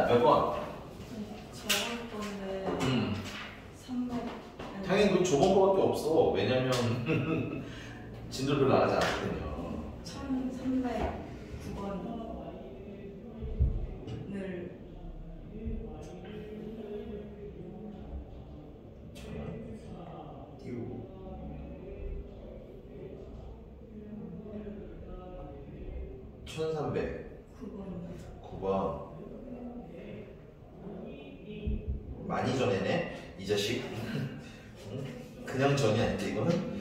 자, 몇 번? 저번 건데 300. 당연히 그 저번 거밖에 없어. 왜냐면 진도 별로 안 하지 않거든요. 1309번을 띄우고 1309번 많이 전에네 이 자식. 그냥 전이 아닌데 이거는.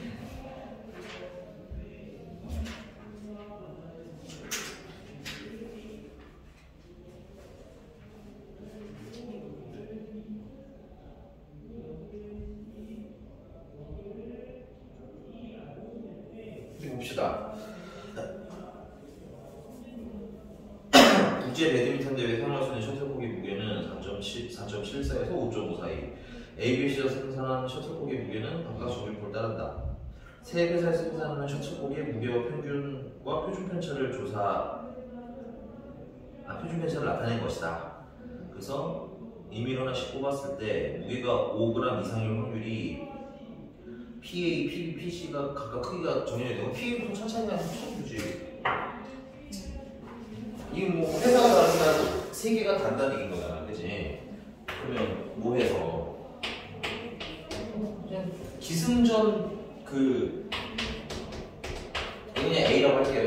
봅시다. 국제 배드민턴 대회 상할 수 있는 셔틀콕의 무게는 4.74에서 5.5 사이. ABC에서 생산한 셔틀콕의 무게는 각각 조립을 따른다. 세 회사에서 생산하는 셔틀콕의 무게와 평균과 표준 편차를 표준 편차를 나타낸 것이다. 그래서 2mm 하나씩 뽑았을 때 무게가 5g 이상일 확률이 PA, PB, PC가 각각 크기가 정해야 되고 PA부터 천천히 하면 쳐주지. 이게 뭐 회사가 다르니까 세 개가 다르다는 얘기인 거잖아, 그치? 그러면 뭐 해서 그냥 기승전 그냥 A라고 할게요.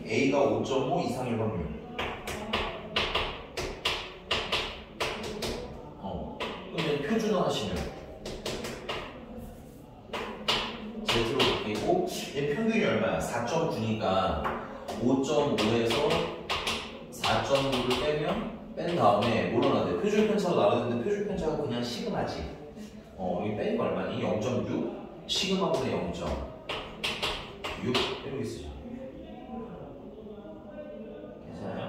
A가 5.5 이상일 확률. 그러면 표준화 하시면 Z로 바뀌고 얘 평균이 얼마야? 4.9니까 5.5에서 4.9를 뺀 다음에 뭐로 나눠야 돼? 표준 편차로 나눠야 되는데 표준 편차가 그냥 시그마지. 여기 빼니까 얼마니? 0.6? 시그마분의 0.6 이렇게 쓰죠. 괜찮아요?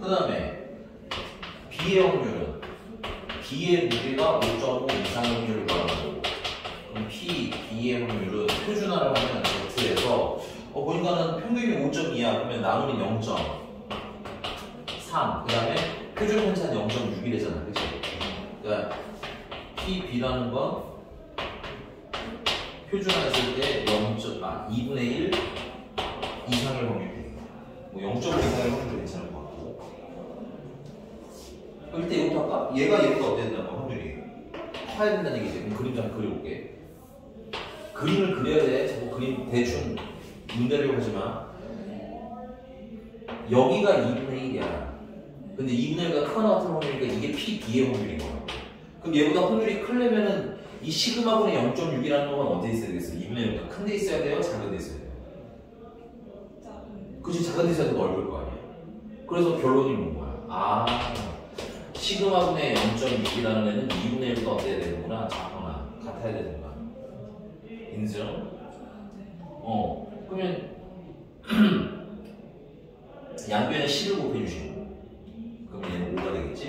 그 다음에 B의 확률은 B의 무게가 5.5 이상의 확률을 말하고, 그럼 B의 확률은 표준화를 하면 Z에서 보니까는 평균이 5.2야. 그러면 나누면 0.3. 그 다음에 표준 편차는 0.6이래잖아. 그치? 그러니까 PB라는 건 표준화했을 때 2분의 1 이상의 확률이, 뭐 0.5 이상의 확률도 괜찮을 것 같고. 그럼 일단 이것도 할까? 얘가 어때야 된다고 확률이 커야 된다는 얘기지. 그럼 그림 좀 그려볼게. 그림을 그려야 돼. 자꾸 그림 대충 문대려고 하지마. 여기가 2분의 1이야. 근데 2분의 1가 크거나 같은 확률이니까 이게 PB의 확률인 거야. 그럼 얘보다 확률이 크려면은 이 시그마분의 0.6이라는 건 어디에 있어야 되겠어? 2분의 1보다 큰 데 있어야 돼요? 작은 데 있어야 돼요? 그치, 작은 데 있어야 더 넓을 거 아니야. 그래서 결론이 뭔 거야? 시그마분의 0.6이라는 애는 2분의 1보다 어때야 되는구나. 작거나 같아야 되는구나. 인정? 그러면 양변에 10을 곱해주시고, 그러면 얘는 5가 되겠지?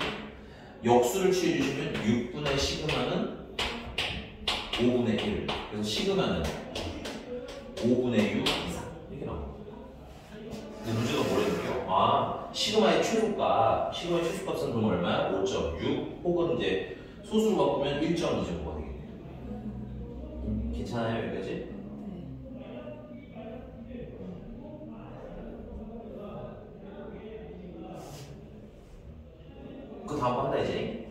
역수를 취해주시면 6분의 시그마는 5분의 1. 그래서 시그마는 5분의 6 이상. 이렇게 나옵니다. 근데 문제가 뭐라고요? 시그마의 최소값은 그럼 얼마야? 5.6 혹은 이제 소수로 바꾸면 1.2 정도가 되겠네요. 괜찮아요, 여기까지? 그 다음 한다 이제.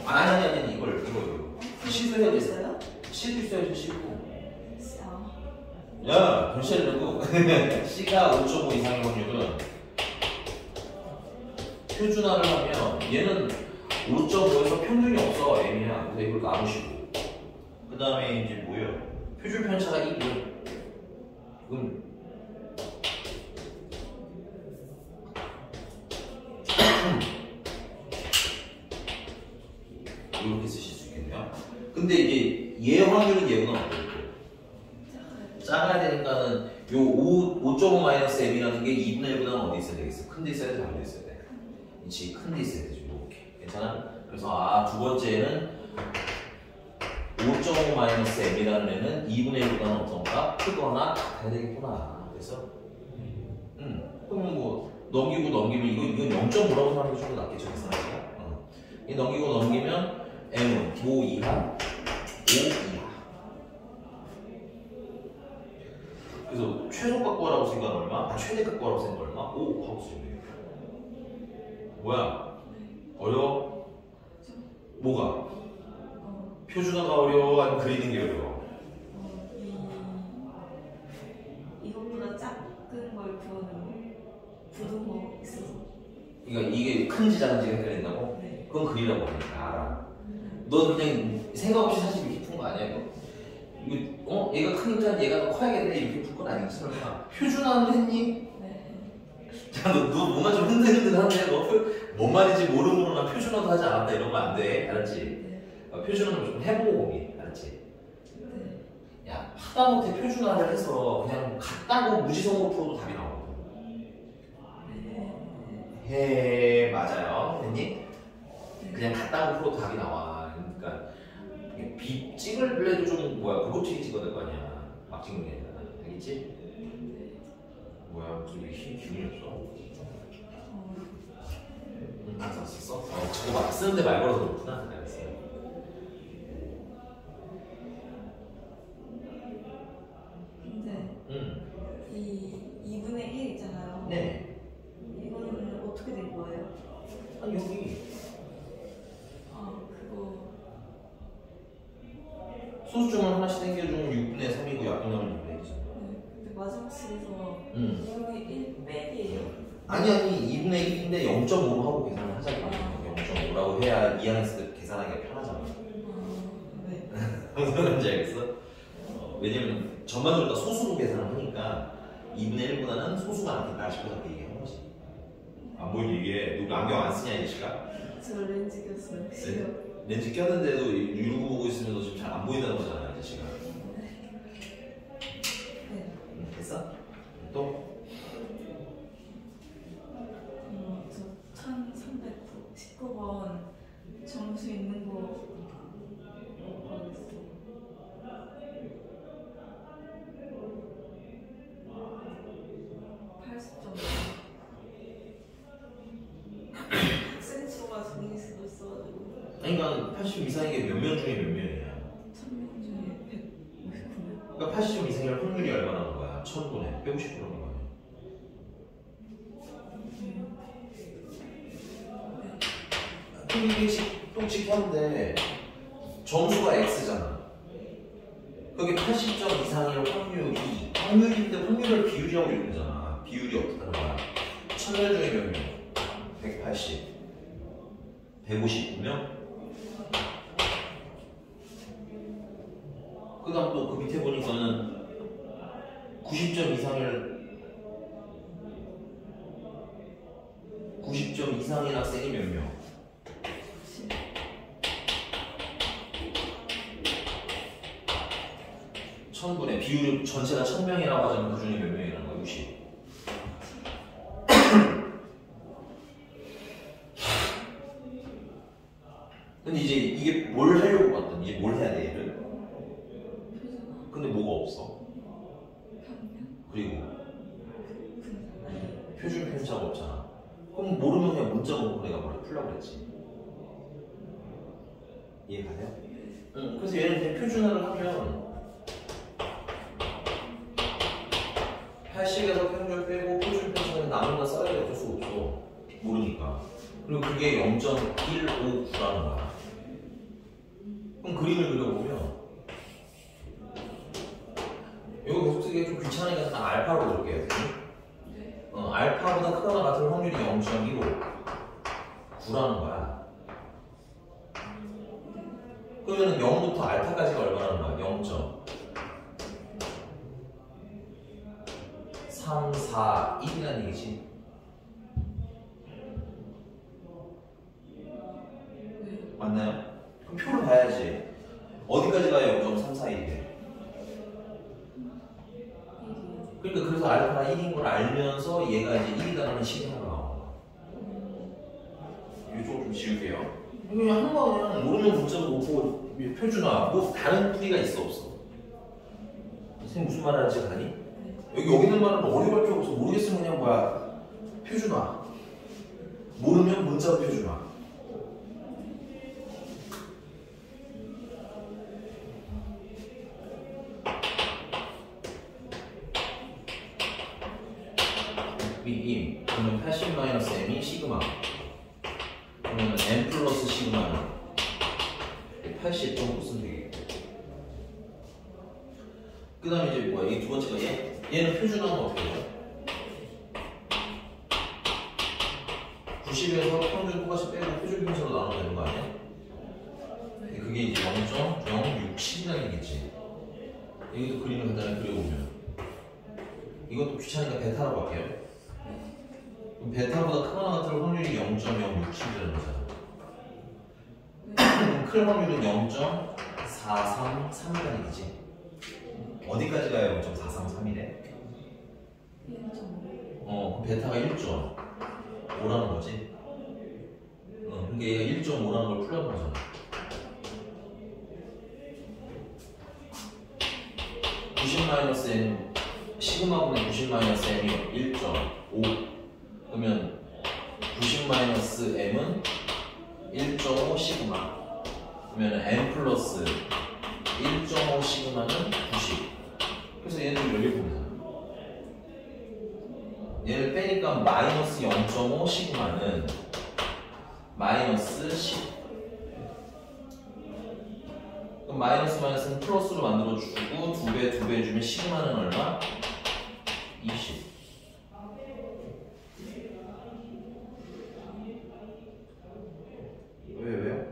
아니 이걸 실수해야 돼. 실수해야지 실수. 야, 변시하려고. C가 5.5 이상의 확률은 표준화를 하면 얘는 5.5에서 평균이 없어. M이야. 그래서 이걸 나누시고, 그 다음에 이제 뭐예요? 표준 편차가 1이요. 그럼 이렇게 쓰실 수 있겠네요. 근데 이제 얘 확률은 얘보다 어떨까요? 작아야 되니까는 요 5.5 마이너스 m이라는 게 2분의 1보다는 어디 있어야 되겠어? 큰 데 있어야 돼? 작은 데 있어야 돼? 그렇지, 큰 데 있어야 되죠. 이렇게. 괜찮아? 그래서 두 번째는 5.5 마이너스 m이라는 애는 2분의 1보다는 어떤가? 크거나 같아야 되겠구나. 그래서 그러면 뭐 넘기고 넘기면 이건 0.5라고 생각하는 게 좀 더 낫겠죠, 계산하기가. 이 넘기고 넘기면 m은 5 이하, 5 이하. 그래서 최소값 구하라고 생각하면 얼마? 최대값 구하라고 생각하면 얼마? 5 하고 쓰면 돼요. 뭐야? 어려워? 뭐가? 표준화가 어려워? 아니면 그리는 게 어려워? 이것보다 작은 걸 구하는 부등호 있어서. 그러니까 이게 큰지 작은지 헷갈린다고? 네. 그건 그리라고 하니까 알아. 너 그냥 생각 없이 사실 이렇게 푼 거 아니야 이거? 얘가 크니까 얘가 커야겠네 이렇게 푼 건 아니겠어? 설마 표준화는 했니? 네. 자, 너 뭔가 좀 흔들흔들한데 뭔 말인지 모르는 난 표준화도 하지 않았다 이러면 안 돼. 알았지? 네. 표준화는 좀 해보고 오기. 알았지? 네. 야, 하다못해 표준화를 해서 그냥 같다고 무지성으로 풀어도 답이 나오거든. 해, 맞아요. 됐니? 그냥 같다고 풀어도 답이 나와. 그러니까 비 찍을래도 좀 그것저기 찍어야 될 거 아니야. 막 찍는 게 아니라. 알겠지? 뭐야, 무슨 기분이 없어? 안 썼어? 저거 막 쓰는데 말 걸어서 그렇구나. 알겠어요. 근데 이 2분의 1 있잖아요. 네. 이거는 어떻게 된 거예요? 아니 여기 그거 소수점을 하나씩 당겨주면 6분의 3이고 약분하면 6분의 1이죠. 네. 근데 마지막 식에서 2분의 1 빼기예요. 아니 2분의 1인데 0.5로 하고 계산을 하자고. 0.5라고 해야 2항했을 때 계산하기가 편하잖아. 네. 무슨 말인지 알겠어? 왜냐면 전반적으로 다 소수로 계산을 하니까 2분의 1보다는 소수가 낫겠다 싶어서 그렇게 얘기한 거지. 안 보이니 이게? 누구 안경 안 쓰냐 이 자식아? 저 렌즈 꼈어요. 렌즈 꼈는데도 유튜브 보고 있으면서 지금 잘 안 보인다는 거잖아 이 자식아. 네. 됐어? 또? 저 1319번 점수 있는 거 모르겠어. 학생 수가 정리 쓰고 있어가지고. 그러니까 80 이상인 게 몇 명 중에 몇 명이야? 1000명 중에 159명. 그러니까 80점 이상일 확률이 얼마나 하는 거야? 1000분에 150%는 거야. 그럼 이게 똑똑하는데 점수가 X잖아. 그게 80점 이상일 확률인데 확률을 비율이라고 읽는잖아. 비율이 어떻게 하는 거야? 1000명 중에 몇 명? 180 159명? 그 다음 또 그 밑에 보니까는 90점 이상인 학생이 몇 명? 1000분의 비율이 전체가 1000명이라고 하자면 그 중에 몇 명이라는 거야? 60. 근데 이제 이게 뭘 하려고 봤더니 이제 뭘 해야 돼 얘를? 근데 뭐가 없어? 그리고 표준 편차가 없잖아. 그럼 모르면 그냥 문자 보고 내가 뭐라 풀라고 그랬지. 이해가요? 응. 그래서 얘는 그냥 표준화를 하면 80에서 평균 빼고 표준 편차는 남은 거 써야 될 수 없어. 모르니까. 그리고 그게 0.159라는 거야. 그럼 그림을 그려보면 이거 계속 쓰기가 좀 귀찮으니까 딱 알파로 그릴게요. 알파보다 크거나 같은 확률이 0.15 9라는 거야. 그러면 0부터 알파까지가 얼마라는 거야? 0.341이라는 얘기지. 맞나요? 그럼 표를 봐야지. 어디까지 가야 0.341이래? 그러니까 그래서 알파가 1인 걸 알면서 얘가 이제 1이라는 식이 하나 나와. 이쪽을 좀 지울게요. 그냥 한 번은 모르면 문자도 못 보고 표준화 뭐 다른 뿌리가 있어 없어? 선생님 무슨 말 하는지 아니? 여기 있는 말은 어려울 필요 없어. 모르겠으면 그냥 표준화. 모르면 문자로 표준화. B 그러면 80-m이 시그마. 그러면 n 플러스 시그마는 80 정도 쓰면 되겠고. 그 다음에 이제 뭐야? 이 두 번째가 얘? 얘는 표준화는 어떻게 해요? 90에서 평균 똑같이 빼고 표준 분수로 나눠도 되는 거 아니야? 그게 이제 0.067이라는 얘기겠지. 여기도 그림을 간단히 그려보면 이것도 귀찮으니까 베타라고 할게요. 그럼 베타보다 크거나 같을 확률이 0.067이라는 거잖아. 클 확률은 0.433이라는 얘기지. 어디까지가 0.433이래? 1.5. 그럼 베타가 1.5라는 거지. 그러니까 얘가 1.5라는 걸 풀라는 거잖아. (90-n) 시그마분의 90-m이 1.5 그러면 90-m은 1.5 시그마 그러면 n 플러스 1.5 시그마는 90 그래서 얘는 여기 보면 얘를 빼니까 마이너스 0.5 시그마는 마이너스 10 그럼 마이너스 마이너스는 플러스로 만들어주고 2배 해주면 시그마는 얼마? 20 왜요?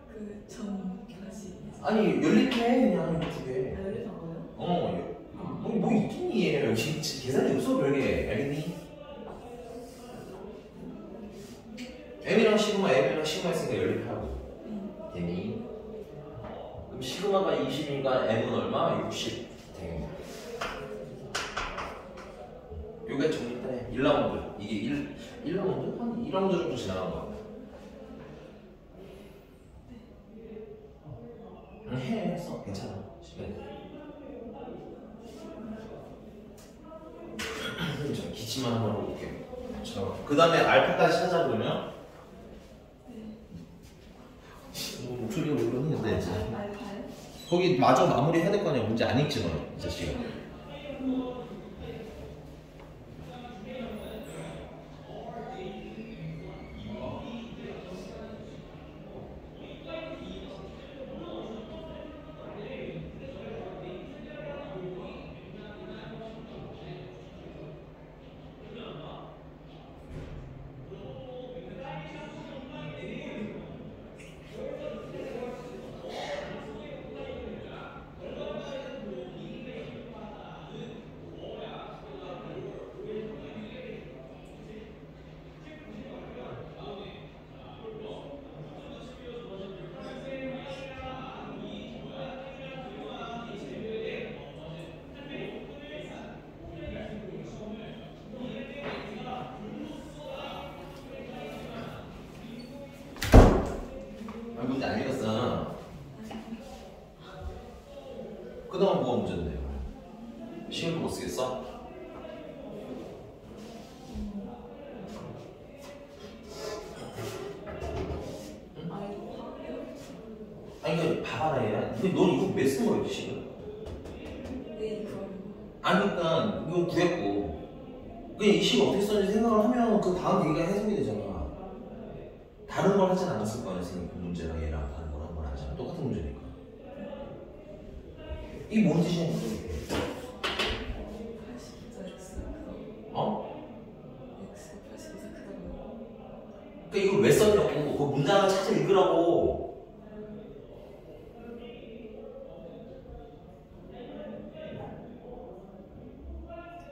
그 전까지. 아니 열리게 해 그냥 두 개. 열리는 거요? 뭐 있겠니 얘 여기 계산이 없어 별게 알겠니? M이랑 시그마 있으니까 열립하고 되니? 그럼 시그마가 20이니까 M은 얼마? 60 되겠네. 요게 정리돼 1라운드 이게 1라운드? 한 2라운드 정도 지나간 것 같아. 했어 괜찮아 시간이. 저 기침만 한번 하고 올게요. 그 다음에 알파까지 찾아 그러면 목소리가 왜 그러는데 이제 알파요? 거기 마저 마무리 해야 될 거 아니야. 문제 안 읽지 너 이 자식아. 문제 안 읽었어. 그 다음 뭐가 문제인데요? 시간도 못 쓰겠어? 아니 그 봐봐라 얘. 근데 넌 이거 왜 쓴 거야 지금? 네, 그럼. 아니 그러니까 이거 구했고 그냥 이 식 어떻게 썼는지 생각을 하면 그 다음 얘기가 해석이 되잖아. 다른 걸 하진 않았을 거 아니야 선생님. 그 문제랑 얘랑 다른 걸 한 번 하잖아. 똑같은 문제니까. 이게 뭔 뜻이냐 이게? 80자 X 그럼. X 80자 그다음에. 그러니까 이걸 왜 썼냐고. 그 문장을 찾아 읽으라고.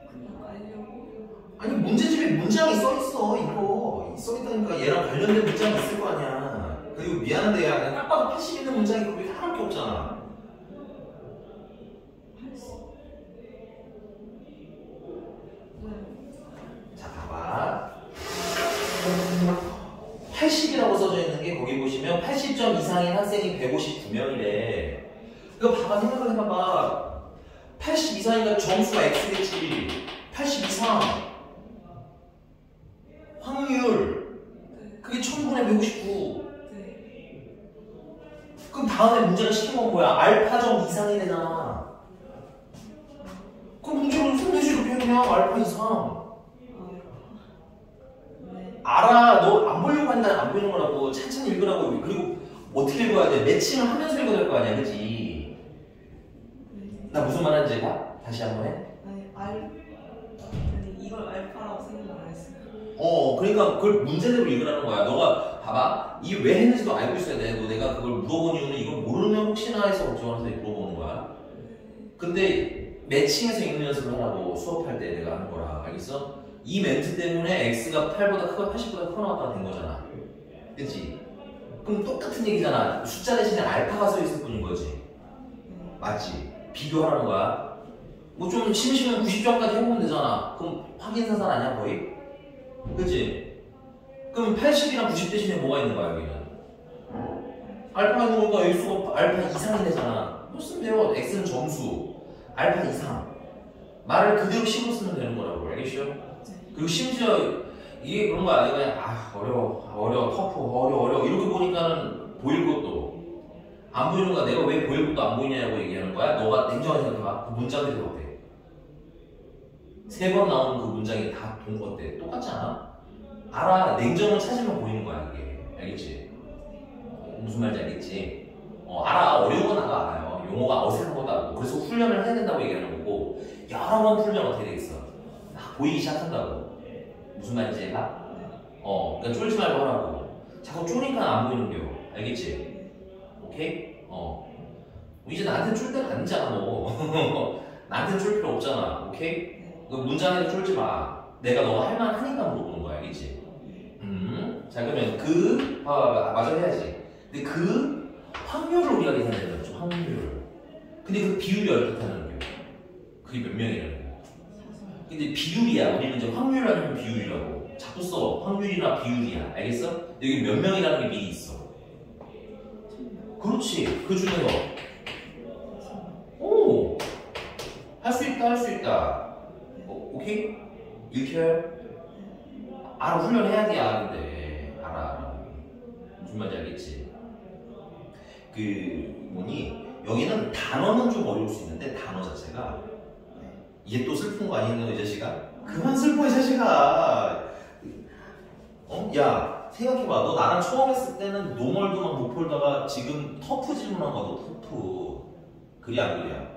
그냥 알려고. 아니 문제집에 문장이 써있어. 이거 써있다니까. 얘랑 관련된 문장이 있을 거 아니야. 그리고 미안한데 야 그냥 딱 봐도 80 있는 문장이 거기 하나밖에 없잖아. 80. 네. 자 봐봐. 80이라고 써져 있는 게 거기 보시면 80점 이상인 학생이 159명이래. 이거 봐봐. 생각을 해봐봐. 80 이상이니까 점수가 X겠지. 80 이상. 이거는 시키면 뭐야? 알파점 이상이 되잖아. 그럼 문제는 손대시로 표현이야. 알파 이상. 네. 알아. 너 안 보려고 한다. 안 보이는 거라고. 천천히 읽으라고. 그리고 어떻게 읽어야 돼? 매칭을 하면서 읽어야 될 거 아니야. 그치? 네. 나 무슨 말 하는지 봐? 다시 한번 해. 아니 이걸 알파라고 생각 안 했어요. 그러니까 그걸 문제대로 읽으라는 거야. 너가 봐봐. 이게 왜 했는지도 알고 있어야 돼. 너 내가 그걸 물어본 이유는 이걸 모르면 혹시나 해서 걱정해서 물어보는 거야. 근데 매칭해서 읽는 연습을 하라고 수업할 때 내가 하는 거라. 알겠어? 이 멘트 때문에 x가 8보다 크고 80보다 커 나왔다가 된 거잖아. 그치? 그럼 똑같은 얘기잖아. 숫자 대신에 알파가 써 있을 뿐인 거지. 맞지? 비교하라는 거야. 뭐 좀 심심하면 90점까지 해보면 되잖아. 그럼 확인사살 아니야 거의? 그치? 그럼 80이랑 90 대신에 뭐가 있는 거야 여기는? 알파가 있는 거니까 여기수가 알파 이상이 되잖아. 뭐 쓰면 돼요. x는 점수 알파 이상 말을 그대로 식으로 쓰면 되는 거라고. 알겠죠? 그리고 심지어 이게 그런 거야. 그냥 어려워 터프 어려워 이렇게 보니까는 보일 것도 안 보이는 거야. 내가 왜 보일 것도 안 보이냐고 얘기하는 거야. 너가 냉정하게 생각해봐. 그 문장들이 어때? 3번 나오는 그 문장이 다 어때? 똑같지 않아? 알아. 냉정을 찾으면 보이는 거야 이게. 알겠지? 무슨 말인지 알겠지? 알아. 어려운 건 나도 알아요. 용어가 어색한 것도 알고. 그래서 훈련을 해야 된다고 얘기하는 거고 여러 번 풀면 어떻게 되겠어? 막 보이기 시작한다고. 무슨 말인지 알아? 그러니까 쫄지 말고 하라고. 자꾸 쫄니까 안 보이는 겨. 알겠지? 오케이? 이제 나한테 쫄 때가 아니잖아 너. 나한테 쫄 필요 없잖아. 오케이? 그 문장에도 쫄지 마. 내가 너가 할 만 하니까 물어보는 거야. 알겠지? 자 그러면 맞아 해야지. 근데 그 확률을 우리가 계산해야 되는 거죠. 확률. 근데 그 비율이 어떻다는 거야? 그게 몇 명이라는 거야? 근데 비율이야. 우리는 이제 확률 아니면 비율이라고. 자꾸 써. 확률이나 비율이야. 알겠어? 여기 몇 명이라는 게 미리 있어. 그렇지. 그 중에서 할 수 있다 할 수 있다. 오케이? 읽혀요? 알아. 훈련해야 돼. 근데 알아. 무슨 말인지 알겠지? 여기는 단어는 좀 어려울 수 있는데 단어 자체가 이게 또 슬픈 거 아니냐 이 자식아? 그만 슬퍼 이 자식아. 야 생각해봐. 너 나랑 처음 했을 때는 노멀도만 못 풀다가 지금 터프 질문한 거너 터프. 그리 안 그리야?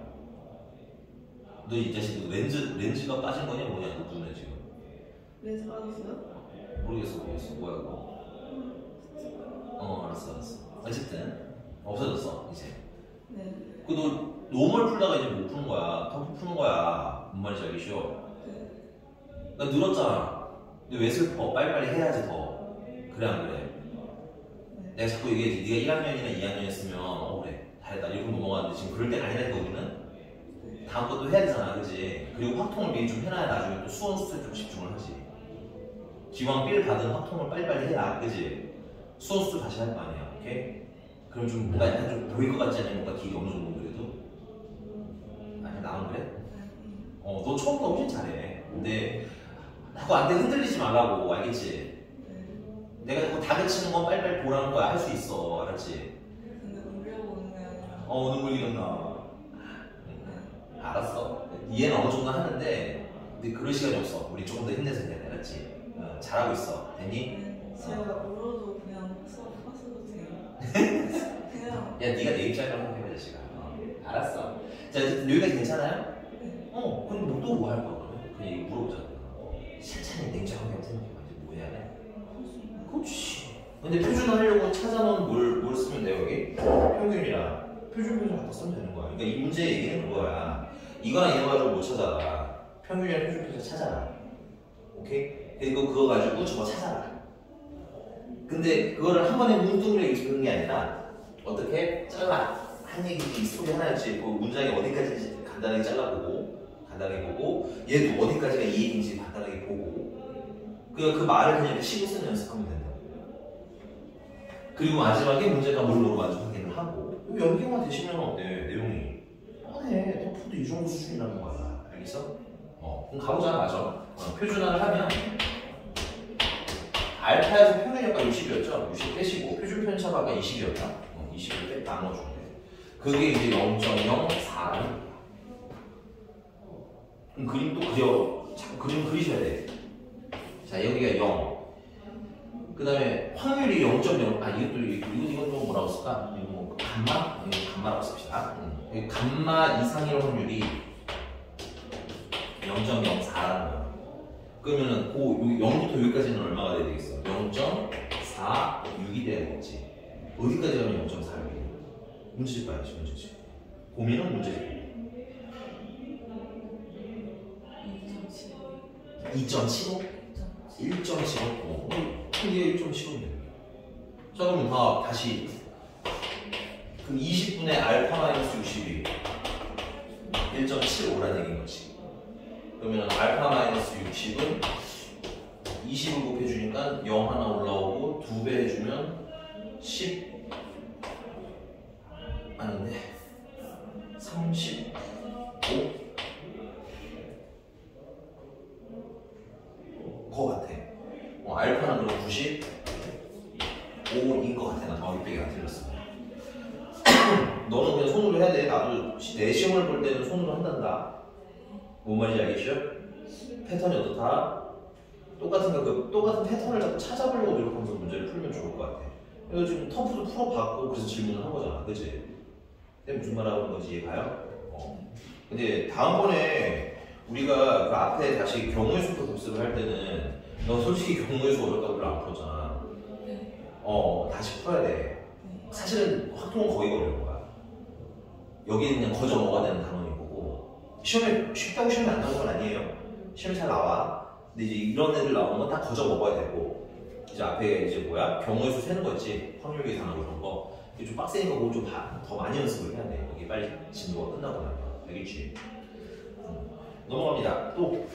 너 이 자식 렌즈가 빠진 거냐 뭐냐 너 눈에 지금? 렌즈 빠졌어요? 모르겠어 뭐야 그거? 알았어. 어쨌든 없어졌어 이제. 네. 너 노멀 풀다가 이제 못 푸는 거야. 터프 푸는 거야. 뭔 말인지 알겠죠? 나 늘었잖아. 근데 왜 슬퍼? 빨리빨리 해야지 더. 그래 안 그래? 내가 자꾸 얘기해. 네가 1학년이나 2학년이었으면 그래 잘했다 이렇게 넘어가는데 지금 그럴 때가 아니라니까 우리는. 다음 것도 해야 되잖아. 그치? 그리고 확통을 미리 좀 해놔야 나중에 또 수원 수술에 좀 집중을 하지. 기왕 B를 받은 확통을 빨리빨리 해야. 그치? 수원 수술 다시 할 거 아니야. 오케이? 그럼 좀 뭔가 약간 좀 보일 것 같지 않냐? 뭔가 길이 어느 정도 그래도? 아니 나는 그래? 너 처음부터 훨씬 잘해. 근데 자꾸 안돼 흔들리지 말라고. 알겠지? 내가 자꾸 다그치는 건 빨리빨리 보라는 거야. 할 수 있어. 알았지? 근데 울려보는 게 아니라 눈물 이었나? 알았어. 이해는 어느 정도 하는데 근데 그럴 시간이 없어. 우리 조금 더 힘내서 해야 돼. 알았지? 잘하고 있어. 됐니? 제가 울어도 그냥 수업 하셔도 돼요. 그냥 야 네가 내 입장이라고 생각해 자식아. 알았어. 자 여기까지 괜찮아요? 그럼 또 뭐 할 거야 그러면? 그냥 얘기 물어보자. 천천히 냉정하게 생각해봐. 이제 뭐 해야 돼? 그렇지. 근데 표준 하려고 찾아놓은 뭘 쓰면 돼요 여기? 평균이랑 표준 갖다 쓰면 되는 거야. 그러니까 이 문제 얘기는 그거야. 이거나 이거 가지고 못 찾아라. 평균이랑 표준 찾아라. 오케이? 그거 가지고 저거 찾아라. 근데 그거를 한 번에 뭉뚱그려 읽는 게 아니라 어떻게 잘라. 한 얘기 스토리 하나씩 그 문장이 어디까지 간단하게 잘라보고 간단하게 보고 얘도 어디까지가 이 얘기인지 간단하게 보고 그 말을 그냥 시고 쓰는 연습하면 된다. 그리고 마지막에 문제가 뭘로 만족하기는 하고 연기만 되시면 어때? 내용이 뻔해. 터프도 이 정도 수준이라는 거야. 알겠어? 그럼 가보자. 맞아. 표준화를 하면 알파에서 평균 효과 60이었죠? 60 빼시고 표준 편차가 20이었다? 20을 나눠주면 돼. 그게 이제 0.04라는 거야. 그럼 그림 또 그려. 자꾸 그림 그리셔야 돼. 자, 여기가 0. 그 다음에 확률이 0.0. 아, 이건 좀 뭐라고 쓸까? 이거 뭐, 감마? 이거 감마라고 씁시다. 감마 이상일 확률이 0.04라는 거야. 그러면은, 0부터 여기까지는 얼마가 돼야 되겠어? 0.46이 돼야 되겠지. 어디까지 가면 0.46이야? 문제집 봐야지, 문제집. 고민은 문제집. 2.75? 1.75? 이게 1.75인데. 자, 그러면 다시. 그럼 20분의 알파 마이너스 60이 1.75라는 얘기인 거지. 그러면 알파 마이너스 60은 20을 곱해주니까 0 하나 올라오고 2배 해주면 10 아닌데 35 거 같아. 알파는 그럼 95인 거 같아. 나 정확히 안 틀렸어. 너는 그냥 손으로 해야 돼. 나도 내 시험을 볼 때는 손으로 한단다. 뭔 말인지 알겠죠? 패턴이 어떻다? 똑같은 패턴을 자꾸 찾아보려고 노력하면서 문제를 풀면 좋을 것 같아. 그래서 지금 터프도 풀어봤고 그래서 질문을 한 거잖아. 그치? 근데 무슨 말 하는 건지 이해가요? 근데 다음번에 우리가 그 앞에 다시 경우의 수도 복습을 할 때는 너 솔직히 경우의 수 어렵다고 별로 안 풀었잖아. 다시 풀어야 돼. 사실은 확통은 거의 어려운 거야. 여기는 그냥 거저 먹어야 되는 단원인 거고 시험에 쉽다고 시험에 안 나오는 건 아니에요. 시험에 잘 나와. 근데 이제 이런 애들 나오는 건 딱 거저 먹어야 되고 이제 앞에 이제 뭐야? 경우의 수 세는 거 있지. 확률 계산하고 이런 거. 이게 좀 빡세니까 그거 좀 더 많이 연습을 해야 돼. 여기 빨리 진도가 끝나고 나면. 알겠지? 넘어갑니다. 또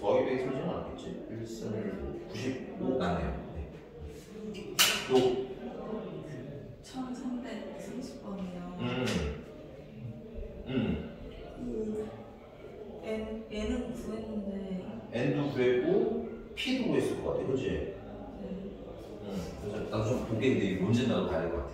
더하기 빼기 소리는 않겠지? 1승을 95 나네요. 네. 또 1330번이요. N은 구했는데 N도 구했고 P도 구했을 것 같아. 그치? 네. 그래서 나도 좀 보겠는데 문제는 나도 봐야 될 것 같아.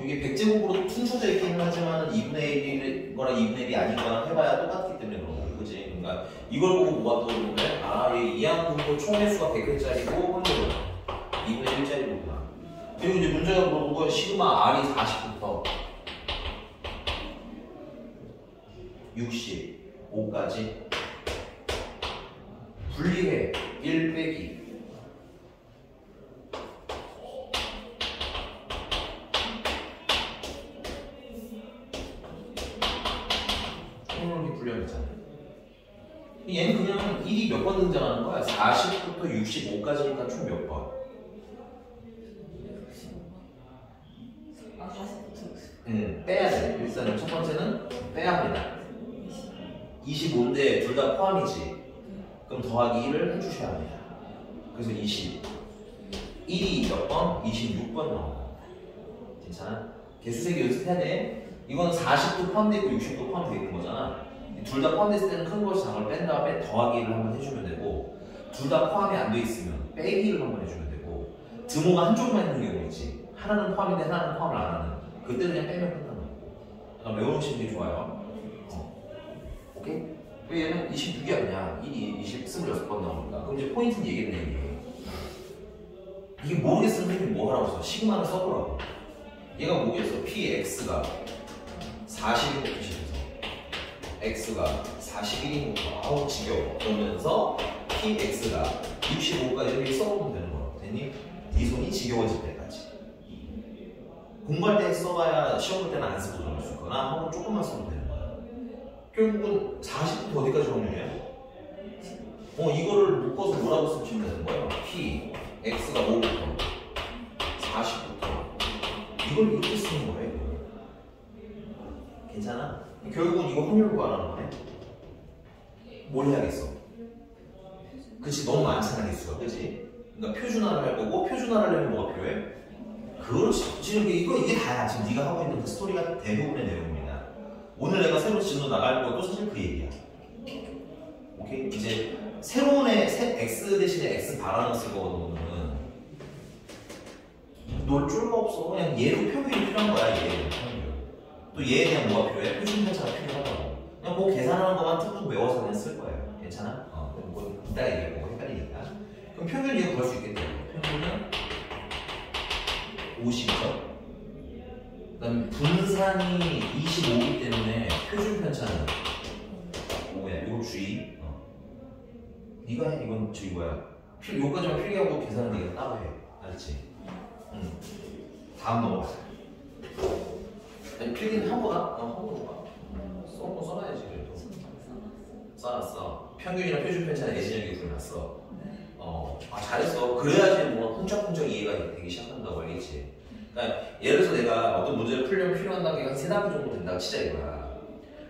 이게 백제국으로 퉁쳐져 있기는 하지만 2분의 1인 거랑 2분의 1이 아닌 거랑 해봐야 똑같기 때문에 그런 거야. 그치? 그러니까 이걸 보고 뭐가 떠오르는 거야? 아, 이 이항분모 총회수가 100회짜리고 확률은 2분의 1짜리구나. 그리고 이제 문제가 물어본 건 시그마 R이 40부터 65까지 분리해 1 빼기 얘는 그냥 1이 몇 번 등장하는 거야? 40부터 65까지니까 총 몇 번? 40부터 빼야 돼. 일단 첫 번째는 빼야 합니다. 25인데 둘 다 포함이지. 그럼 더하기 1을 해주셔야 합니다. 그래서 20. 1이 몇 번? 26번 나와. 괜찮아? 개수세기 연습해야 돼. 이건 40도 포함되어 있고 60도 포함되어 있는 거잖아. 둘 다 포함됐을 때는 큰 것이 장을 뺀 다음에 더하기를 한번 해주면 되고 둘 다 포함이 안 돼 있으면 빼기를 한번 해주면 되고 드모가 한쪽만 있는 경우 있지. 하나는 포함인데 하나는 포함을 안 하는. 그때는 그냥 빼면 끝나는 거고. 그러니까 외워놓으시는 게 좋아요. 오케이? 왜 얘는 26이 아니냐? 1이 26번 나오니까. 그럼 이제 포인트는 얘기했네. 이게 모르겠으면 선생님이 뭐 하라고 써? 시그마를 써보라고. 얘가 뭐겠어? PX가 40인 것이 X가 41인 거 아우 지겨워. 그러면서 PX가 65까지 이렇게 써보면 되는 거야. 됐니? 네 손이 지겨워질 때까지. 공부할 때 써봐야 시험 볼 때는 안 쓰고 넘을 수 있거나 혹은 조금만 쓰면 되는 거야. 결국은 40부터 어디까지 확률이야? 이거를 묶어서 뭐라고 쓰면 되는 거야? P, X가 5부터 40부터 이걸 이렇게 쓰는 거예요. 괜찮아? 결국은 이거 확률로 구하라는 거네. 뭘 해야겠어? 그치, 너무 많잖아, 개수가. 그치? 그러니까 표준화를 할 거고, 표준화를 하려면 뭐가 필요해? 그렇지. 지금 이게 다야. 지금 네가 하고 있는 그 스토리가 대부분의 내용입니다. 오늘 내가 새로 진로 나갈 것도 사실 그 얘기야. 오케이? 이제 새로운 X 대신에 X 바라는 쓸 거거든. 널 쫄 거 없어. 그냥 얘도 표준이 필요한 거야, 얘. 또 얘에 대한 뭐가 필요해? 표준 편차가 필요하다고. 그냥 뭐 계산하는 것만 툭툭 외워서 그냥 쓸 거예요. 괜찮아? 뭐 이따 얘기해보고 헷갈리니까. 그럼 평균 이거 구할 수 있겠네. 평균은 50점. 그 다음에 분산이 25기 때문에 표준 편차는 뭐야? 이거 주의. 네가 해. 이건 저기 뭐야? 요까지만 필기하고 계산은 네가 따로 해. 알았지? 다음 넘어가자. 아니, 필기는 한 거다? 한 거다. 써놓은 거 써놔야지, 그래도. 써놨어. 평균이랑 표준 편차는 예진형이 구해놨어. 잘했어. 그래야지 뭐 훔쩍훔쩍 이해가 되기 시작한다고 알겠지? 그러니까 예를 들어서 내가 어떤 문제를 풀려면 필요한 단계가 3단계 정도 된다고 치자 이거야.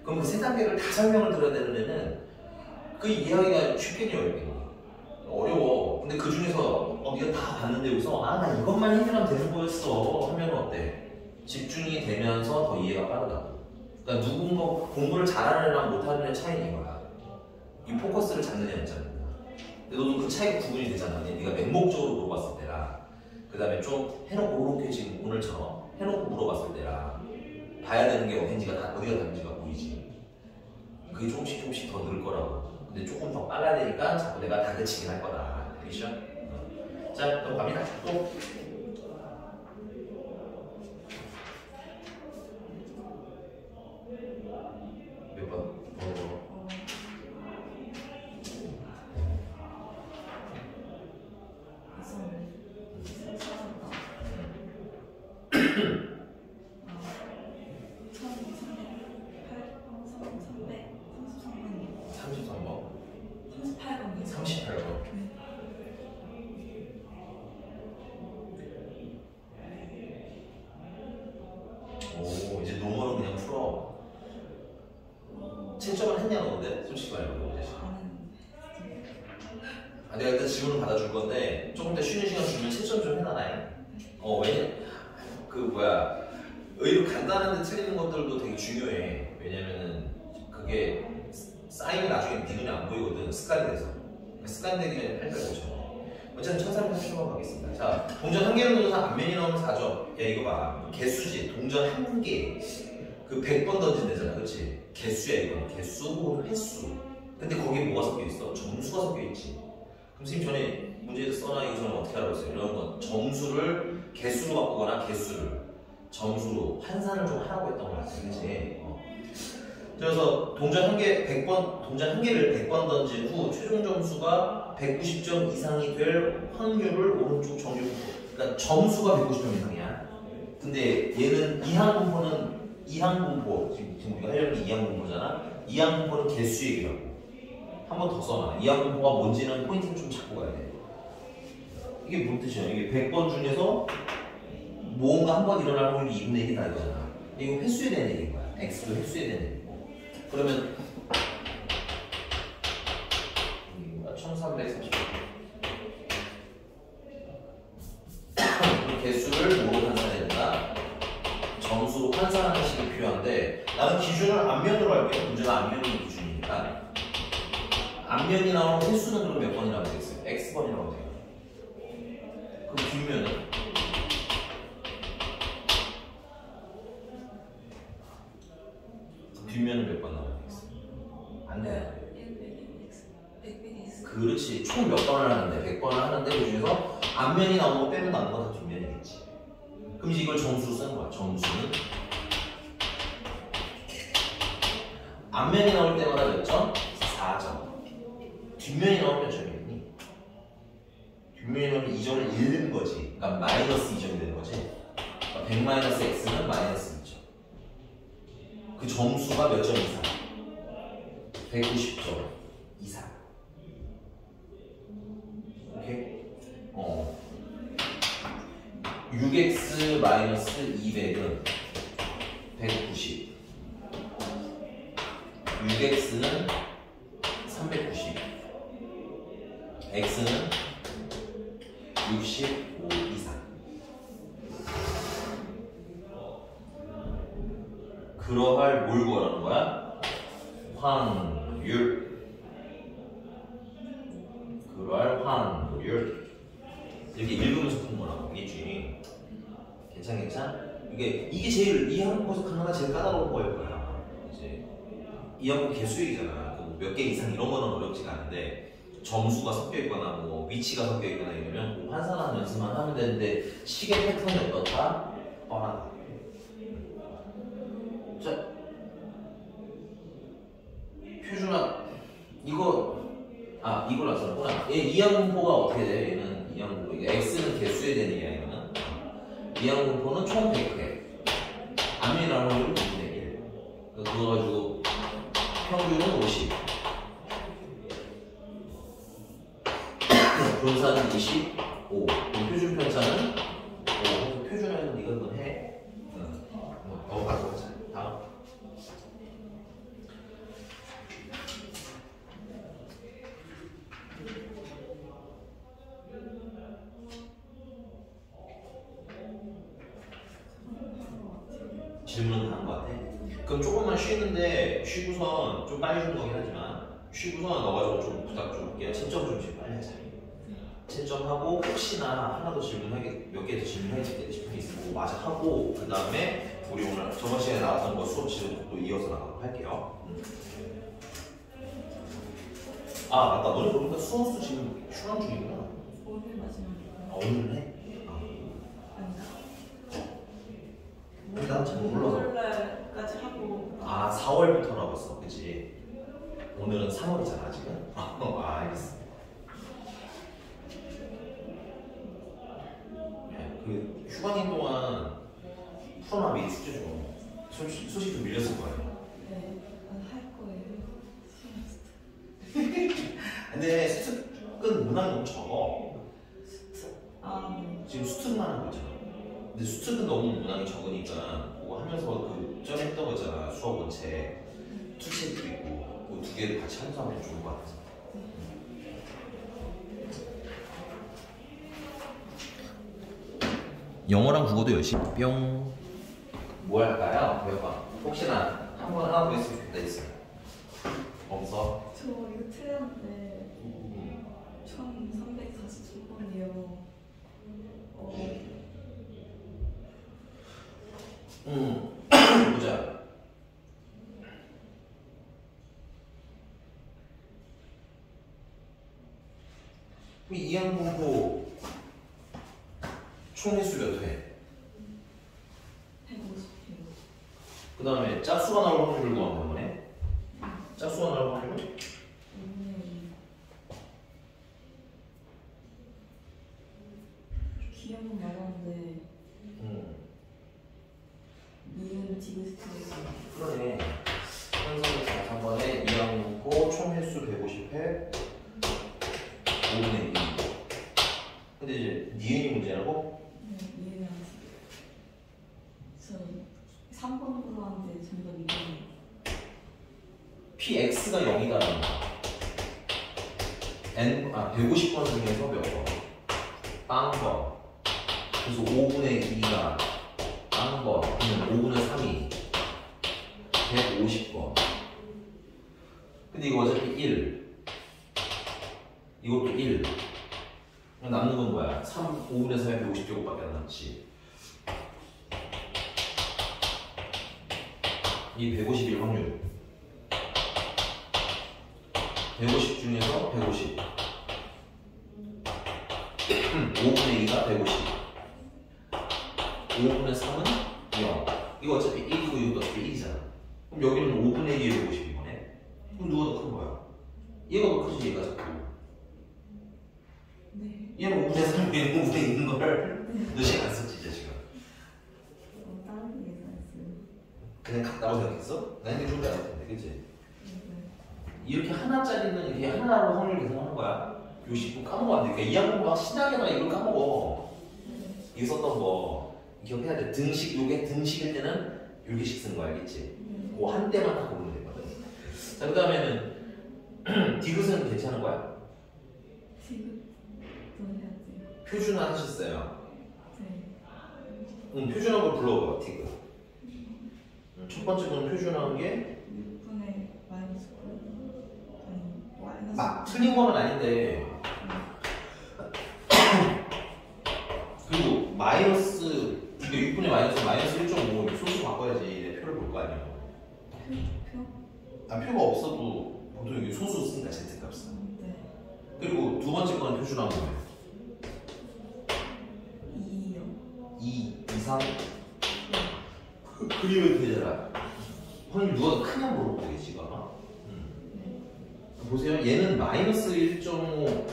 그럼 그 3단계를 다 설명을 들어야 되는 데는 그 이해하기가 쉽겠니 어렵겠니? 어려워. 근데 그 중에서 네가 다 봤는데 여기서 나 이것만 해결하면 되는 거였어 하면 어때? 집중이 되면서 더 이해가 빠르다고. 그러니까 누군가 공부를 잘하는 애랑 못하는 애 차이인 거야. 이 포커스를 잡는 애였잖아. 근데 너도 그 차이가 구분이 되잖아. 네가 맹목적으로 물어봤을 때랑 그 다음에 좀 해놓고 이렇게 지금 오늘처럼 해놓고 물어봤을 때랑 봐야 되는 게 어딘지가 다른지가 보이지. 그게 조금씩 더 늘 거라고. 근데 조금 더 빨라야 되니까 자꾸 내가 다그치긴 할 거다. 알겠죠? 자, 그럼 갑니다. 또. 몇 번? 오, 이제 논문은 그냥 풀어. 채점을 했냐 너 근데? 솔직히 말해봐. 내가 일단 질문을 받아줄 건데 조금 더 쉬는 시간 주면 채점 좀 해놔라. 의외로 간단한데 틀리는 것들도 되게 중요해. 왜냐면은 그게 쌓이면 나중에 네 눈에 안 보이거든. 습관이 돼서. 습관 되기 전에 할 거야. 어쨌든 1380번 가겠습니다. 자, 동전 한 개를 넣어서 앞면이 나오면 4점. 야 이거 봐. 개수지. 동전 한 개. 그 100번 던진대잖아. 그렇지? 개수야 이거. 개수 혹은 횟수. 근데 거기에 뭐가 섞여 있어? 점수가 섞여 있지. 그럼 선생님 전에 문제에서 써놔 이거 저는 어떻게 알아봤어요? 이런 건 점수를 개수로 바꾸거나 개수를 점수로 환산을 좀 하라고 했던 것 같아요. 그치? 그래서 동전 한 개를 100번 던진 후 최종 점수가 190점 이상이 될 확률을 오른쪽 정규. 그러니까 점수가 190점 이상이야. 근데 얘는 이항분포 지금 우리가 하려는 게 이항분포잖아. 이항분포는 개수 얘기라고. 한 번 더 써놔. 이항분포가 뭔지는 포인트를 좀 잡고 가야 돼. 이게 무슨 뜻이야? 이게 100번 중에서 뭔가 한 번 일어날 확률이 2분의 1이다 이거잖아. 이거 횟수에 대한 얘기인 거야. X도 횟수에 대한 얘기고. 그러면 1330 개수를 뭐로 환산해야 된다? 점수로 환산하는 식이 필요한데 나는 기준을 앞면으로 할게요. 문제가 앞면이 기준이니까 앞면이 나오는 횟수는 그럼 몇 번이라고 되겠어요? X번이라고 돼요. 그럼 뒷면은 뒷면은 몇 번 나와야 되겠어요? 안 돼. 그렇지. 총 몇 번을 하는데 100번을 하는데 그 중에서 앞면이 나오는 거 빼면 남는 건 다 뒷면이겠지. 그럼 이제 이걸 점수로 쓰는 거야. 점수는 앞면이 나올 때마다 몇 점? 4점. 뒷면이 나오면 몇 점이겠니? 뒷면이 나오면 2점을 잃는 거지. 그러니까 마이너스 2점이 되는 거지. 그러니까 100 마이너스 x는 마이너스 2점. 그 점수가 몇 점 이상? 190점 이상. 오케이? 6x 마이너스 200은 190. x는 390, x는 65 이상. 그러할 뭘 구하라는 거야? 확률. 그러할 확률. 이렇게 읽으면서 푸는 거라고, 알겠지? 괜찮? 이게 제일 이 항목에서 하나가 제일 까다로운 거일 거야. 이제 이 항목 개수얘기잖아. 몇 개 이상 이런 거는 어렵지가 않은데 점수가 섞여 있거나 뭐 위치가 섞여 있거나 이러면 뭐 환산하는 연습만 하면 되는데 시계 패턴이 어떻다? 뻔하다. 자, 표준화 이걸 안 썼구나. 이항분포가 어떻게 돼? 얘는 이항분포. 이게 x는 개수에 대한 얘기야. 이거는 이항분포는 총 100회. 암이 나오는 확률은 2분의 1. 그거 가지고 평균은 50. 분산은 25. 표준 편차는 5. 표준화해서 네가 그건 해. 가지고 가자. 다음. 질문은 다 한 것 같아. 그럼 조금만 쉬는데 쉬고선 좀 빨리 주는 거긴 하지만 쉬고선 넣어가지고 좀 부탁 좀 할게요. 채점 좀 빨리 하자. 채점하고 혹시나 하나 더 질문하게 몇 개 더 질문하게 싶은 게 있으면 마저 하고 그 다음에 우리 오늘 저번 시간에 나왔던 거 수업 지금 또 이어서 나가도록 할게요. 맞다. 너네 보니까 수험수 지금 휴강 중이구나. 오늘 마지막이에요. 오늘은 해? 아니다. 난 잘 몰라서. 5월날까지 하고. 4월부터라고 했어, 그치? 오늘은 3월이잖아, 지금? 알겠어. 그 휴강인 동안 풀어놔 미리 숙제 좀. 소식 좀 밀렸을 거야. 네, 할 거예요. 근데 수특은 문항이 너무 적어. 네. 지금 수특만 하는 거잖아. 근데 수특은 너무 문항이 적으니까 그거 하면서 그 전에 했던 거 있잖아. 수업 원체 투체도 있고 그 두 개를 같이 함수하면 좋을 것 같아서. 영어랑 국어도 열심히 뿅. 뭐 할까요? 대박. 혹시나 한 번 하나 더 했으면 좋겠다 했어요. 없어? 저 이거 틀렸는데 1347번이요. 보자. 이항분포 총횟수 몇 회? 150회요. 그 다음에 짝수가 나올 확률을 구하는 거네. 짝수가 나올 확률? 5분의 2. 기억은 나는데 이유는 디귿스트레스. 그러네. 현석의 4번에 이항분포 총횟수 150회 5분의 2. 근데 이제 니은이 문제라고? 네, 이해가 안 돼요. 저 3번으로 하는데 정답 2번이에요. px가 0이다라는 거. 150번 중에서 몇 번? 빵번. 그래서 5분의 2가 빵번. 그러면 5분의 3이 150번. 근데 이거 어차피 1. 이것도 1. 남는 건 뭐야? 5분의 3에 150제곱밖에 안 남지. 이 151 확률. 150 중에서 150. 5분의 2가 150. 5분의 3은 0. 이거 어차피 1이고 이것도 어차피 1이잖아. 그럼 여기는 5분의 2에 150인 거네. 그럼 누가 더 큰 거야? 얘가 더 크지, 얘가 자꾸. 네. 얘는 5분의 3, 얘는 5분의 있는 걸. 너 시간 안 썼지, 이 자식아. 다른 계산했어요. 그냥 같다고 생각했어? 나 이게 좋지 않을 텐데, 그치? 네. 이렇게 하나짜리는 이렇게 하나로 확률 계산하는 거야. 요 10분 까먹어 안 돼. 그러니까 이 항목 막 신나게나 이걸 까먹어. 이거 썼던 거 기억해야 돼. 등식, 요게 등식일 때는 요게씩 쓰는 거 알겠지? 그 한 대만 딱 고르면 되거든. 자, 그 다음에는 디귿은 괜찮은 거야? 지금 또 해야 돼요. 표준화 하셨어요. 네. 표준한 걸 불러봐, 디귿. 첫 번째 거는 표준화한 게 6분의 마이너스 9 아니 마이너스 막 틀린 거는 아닌데 그리고 마이너스 이게 6분의 마이너스 1.5 소수 바꿔야지 내 표를 볼 거 아니야. 표? 표가 없어도 보통 이게 소수 쓰니까 Z값은. 네. 그리고 두 번째 거는 표준화한 거예요. 2요. 2, 2, 3 그리면 되잖아. 확률 누가 크냐 물어보겠지 이거. 네. 보세요. 얘는 마이너스 1.5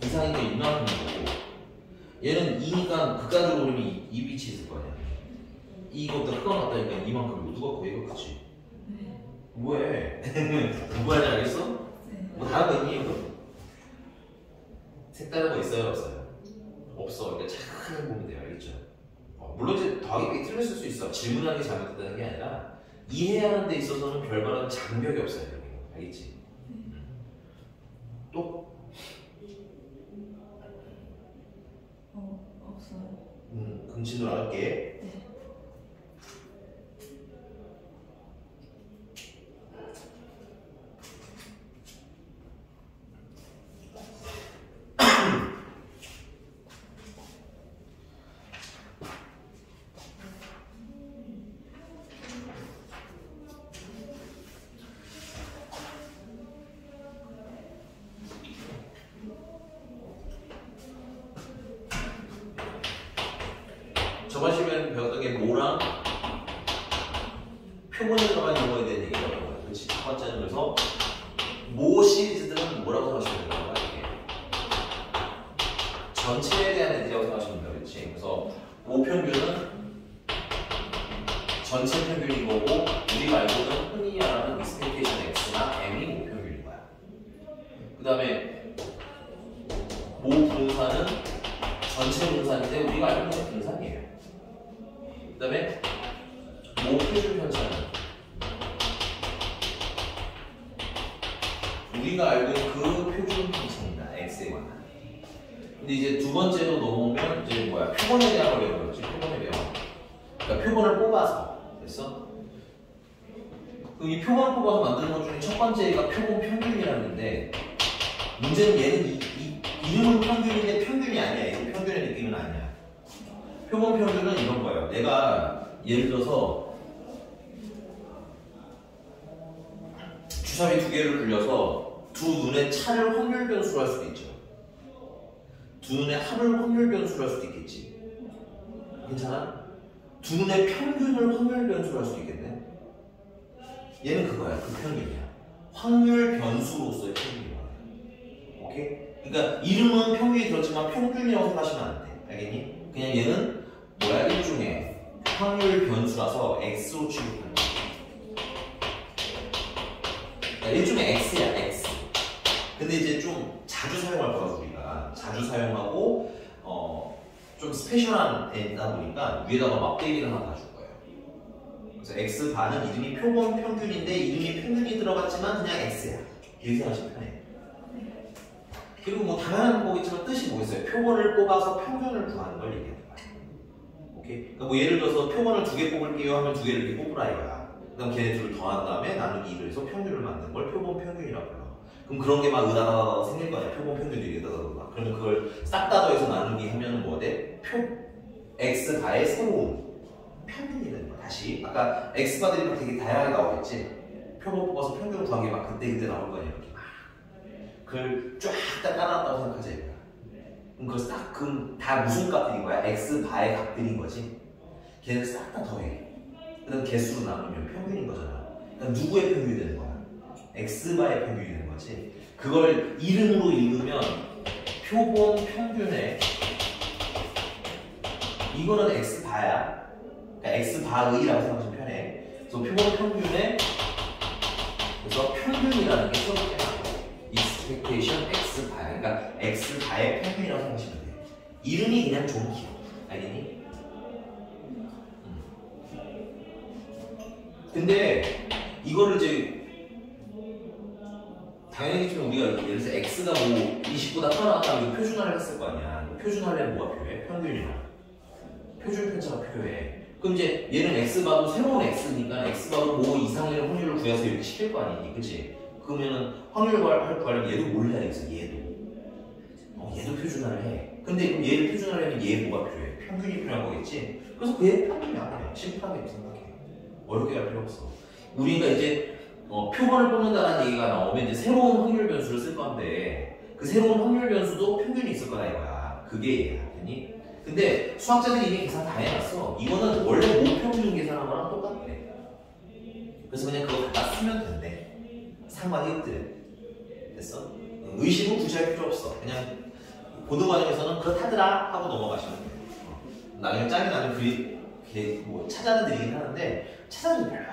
이상이니까 이만큼인 거고 얘는 2니까 극단적으로 보면 이 위치에 있을 거 아니야. 이거보다 크거나 같다니까 이만큼이고 누가 커? 얘가 크지. 네. 뭐해? 누가 하지 알겠어? 네. 뭐 다른 거 있니 이거? 색다른 거 있어요 없어요? 없어. 그러니까 잘 보면 돼요. 알겠죠? 물론 이제 더하기 빼기 틀렸을 수 있어. 질문하는 게 잘못됐다는 게 아니라 이해하는 데 있어서는 별반한 장벽이 없어요. 여기. 알겠지? 또? 없어요. 그럼 진도 나갈게. 네. 저번 시간에 배웠던 게 뭐랑 표본에 들어간 용어에 대한 얘기가 나온 거야. 그렇지? 첫 번째는 그래서 모 시리즈들은 뭐라고 생각하시면 되는 거야? 이게 전체에 대한 애들이라고 생각하시면 된다. 그렇지? 그래서 모 평균은 전체 평균인 거고 우리가 알고는 흔히 말하는 익스펙테이션 X나 M이 모 평균인 거야. 그 다음에 모 분산은 전체 분산인데 우리가 알고 있는 분산이에요. 그 다음에 모 표준 편차는 우리가 알고 있는 그 표준 편차입니다. X에 관한. 근데 이제 두 번째로 넘어오면 이제 뭐야? 표본에 대한 걸 배우는 거지. 표본에 대한. 그러니까 표본을 뽑아서 됐어? 그럼 이 표본을 뽑아서 만드는 것 중에 첫 번째가 표본 평균이라는 건데 문제는 얘는 이름은 평균인데 평균이 아니야. 얘는 평균의 느낌은 아니야. 표본 평균은 이런 거예요. 내가 예를 들어서 주사위 두 개를 굴려서 두 눈의 차를 확률 변수로 할 수도 있죠. 두 눈의 합을 확률 변수로 할 수도 있겠지. 괜찮아? 두 눈의 평균을 확률 변수로 할 수도 있겠네. 얘는 그거야. 그 평균이야. 확률 변수로서의 평균이야. 오케이? 그러니까 이름은 평균이 들었지만 평균이라고 생각하시면 안 돼. 알겠니? 그냥 얘는 뭐야? 일종의 확률 변수라서 X로 취급하는 거야. 그러니까 일종의 X야, X. 근데 이제 좀 자주 사용할 거라서 우리가 자주 사용하고 좀 스페셜한 애다 보니까 위에다가 막대기를 하나 놔줄 거예요. 그래서 X 반은 이름이 표본 평균인데 이름이 평균이 들어갔지만 그냥 X야. 이렇게 생각하시면 편해. 그리고 뭐 당연한 거겠지만 뜻이 뭐겠어요? 표본을 뽑아서 평균을 구하는 걸 얘기하는 거야. 오케이? 그러니까 뭐 예를 들어서 표본을 두 개 뽑을게요 하면 두 개를 이렇게 뽑으라 이거야. 그다음 걔네 둘을 더한 다음에 나누기 2를 해서 평균을 만든 걸 표본 평균이라고 불러. 그럼 그런 게 막 으다다다다 생길 거 아니야. 표본 평균들이 으다다다다. 그러면 그걸 싹 다 더해서 나누기 하면은 뭐 돼? X 바의 새로운 평균이 되는 거야. 다시 아까 X 바들이 막 되게 다양하게 나오겠지. 표본 뽑아서 평균을 구한 게 막 그때 나올 거 아니야. 이렇게 막 그걸 쫙 다 깔아놨다고 생각하자 이거야. 그럼 그걸 싹 그럼 다 무슨 값들인 거야? X 바의 값들인 거지. 걔를 싹 다 더해. 그다음 개수로 나누면 평균인 거잖아. 그럼 누구의 평균이 되는 거야? X바의 평균이 되는 거지. 그걸 이름으로 읽으면 표본 평균의 이거는 X바야. 그러니까 X바의라고 생각하시면 편해. 그래서 표본 평균의 그래서 평균이라는 게 수업에 나와요. Expectation X바야. 그러니까 X바의 평균이라고 생각하시면 돼. 이름이 그냥 좀 길어. 알겠니? 근데 이거를 이제 당연히지만 우리가 예를 들어서 x가 뭐 20보다 커나갔다면 이거 표준화를 했을 거 아니야. 표준화하려면 뭐가 필요해? 평균이나 표준 편차가 필요해. 그럼 이제 얘는 x바도 새로운 x니까 x바도 뭐 이상의 확률을 구해서 이렇게 시킬 거 아니니, 그치? 그러면은 확률 구하려면 얘도 뭘 해야 되겠어? 얘도 표준화를 해. 근데 그럼 얘를 표준화하려면 얘 뭐가 필요해? 평균이 필요한 거겠지? 그래서 그얘 평균이야. 그래. 심플하게 생각해. 어렵게 할 필요 없어. 우리가 이제 표본을 뽑는다는 얘기가 나오면 이제 새로운 확률 변수를 쓸 건데 그 새로운 확률 변수도 평균이 있을 거다 이거야. 그게 얘야. 아니? 근데 수학자들이 이미 계산 다 해놨어. 이거는 원래 모평균 계산한 거랑 똑같대. 그래서 그냥 그거 갖다 쓰면 된대. 상관이 없대. 됐어? 의심은 굳이 할 필요 없어. 그냥 고등 과정에서는 그렇다더라 하고 넘어가시면 돼요. 나중에 짱이 나면 뭐 찾아는 드리긴 하는데 찾아는 별로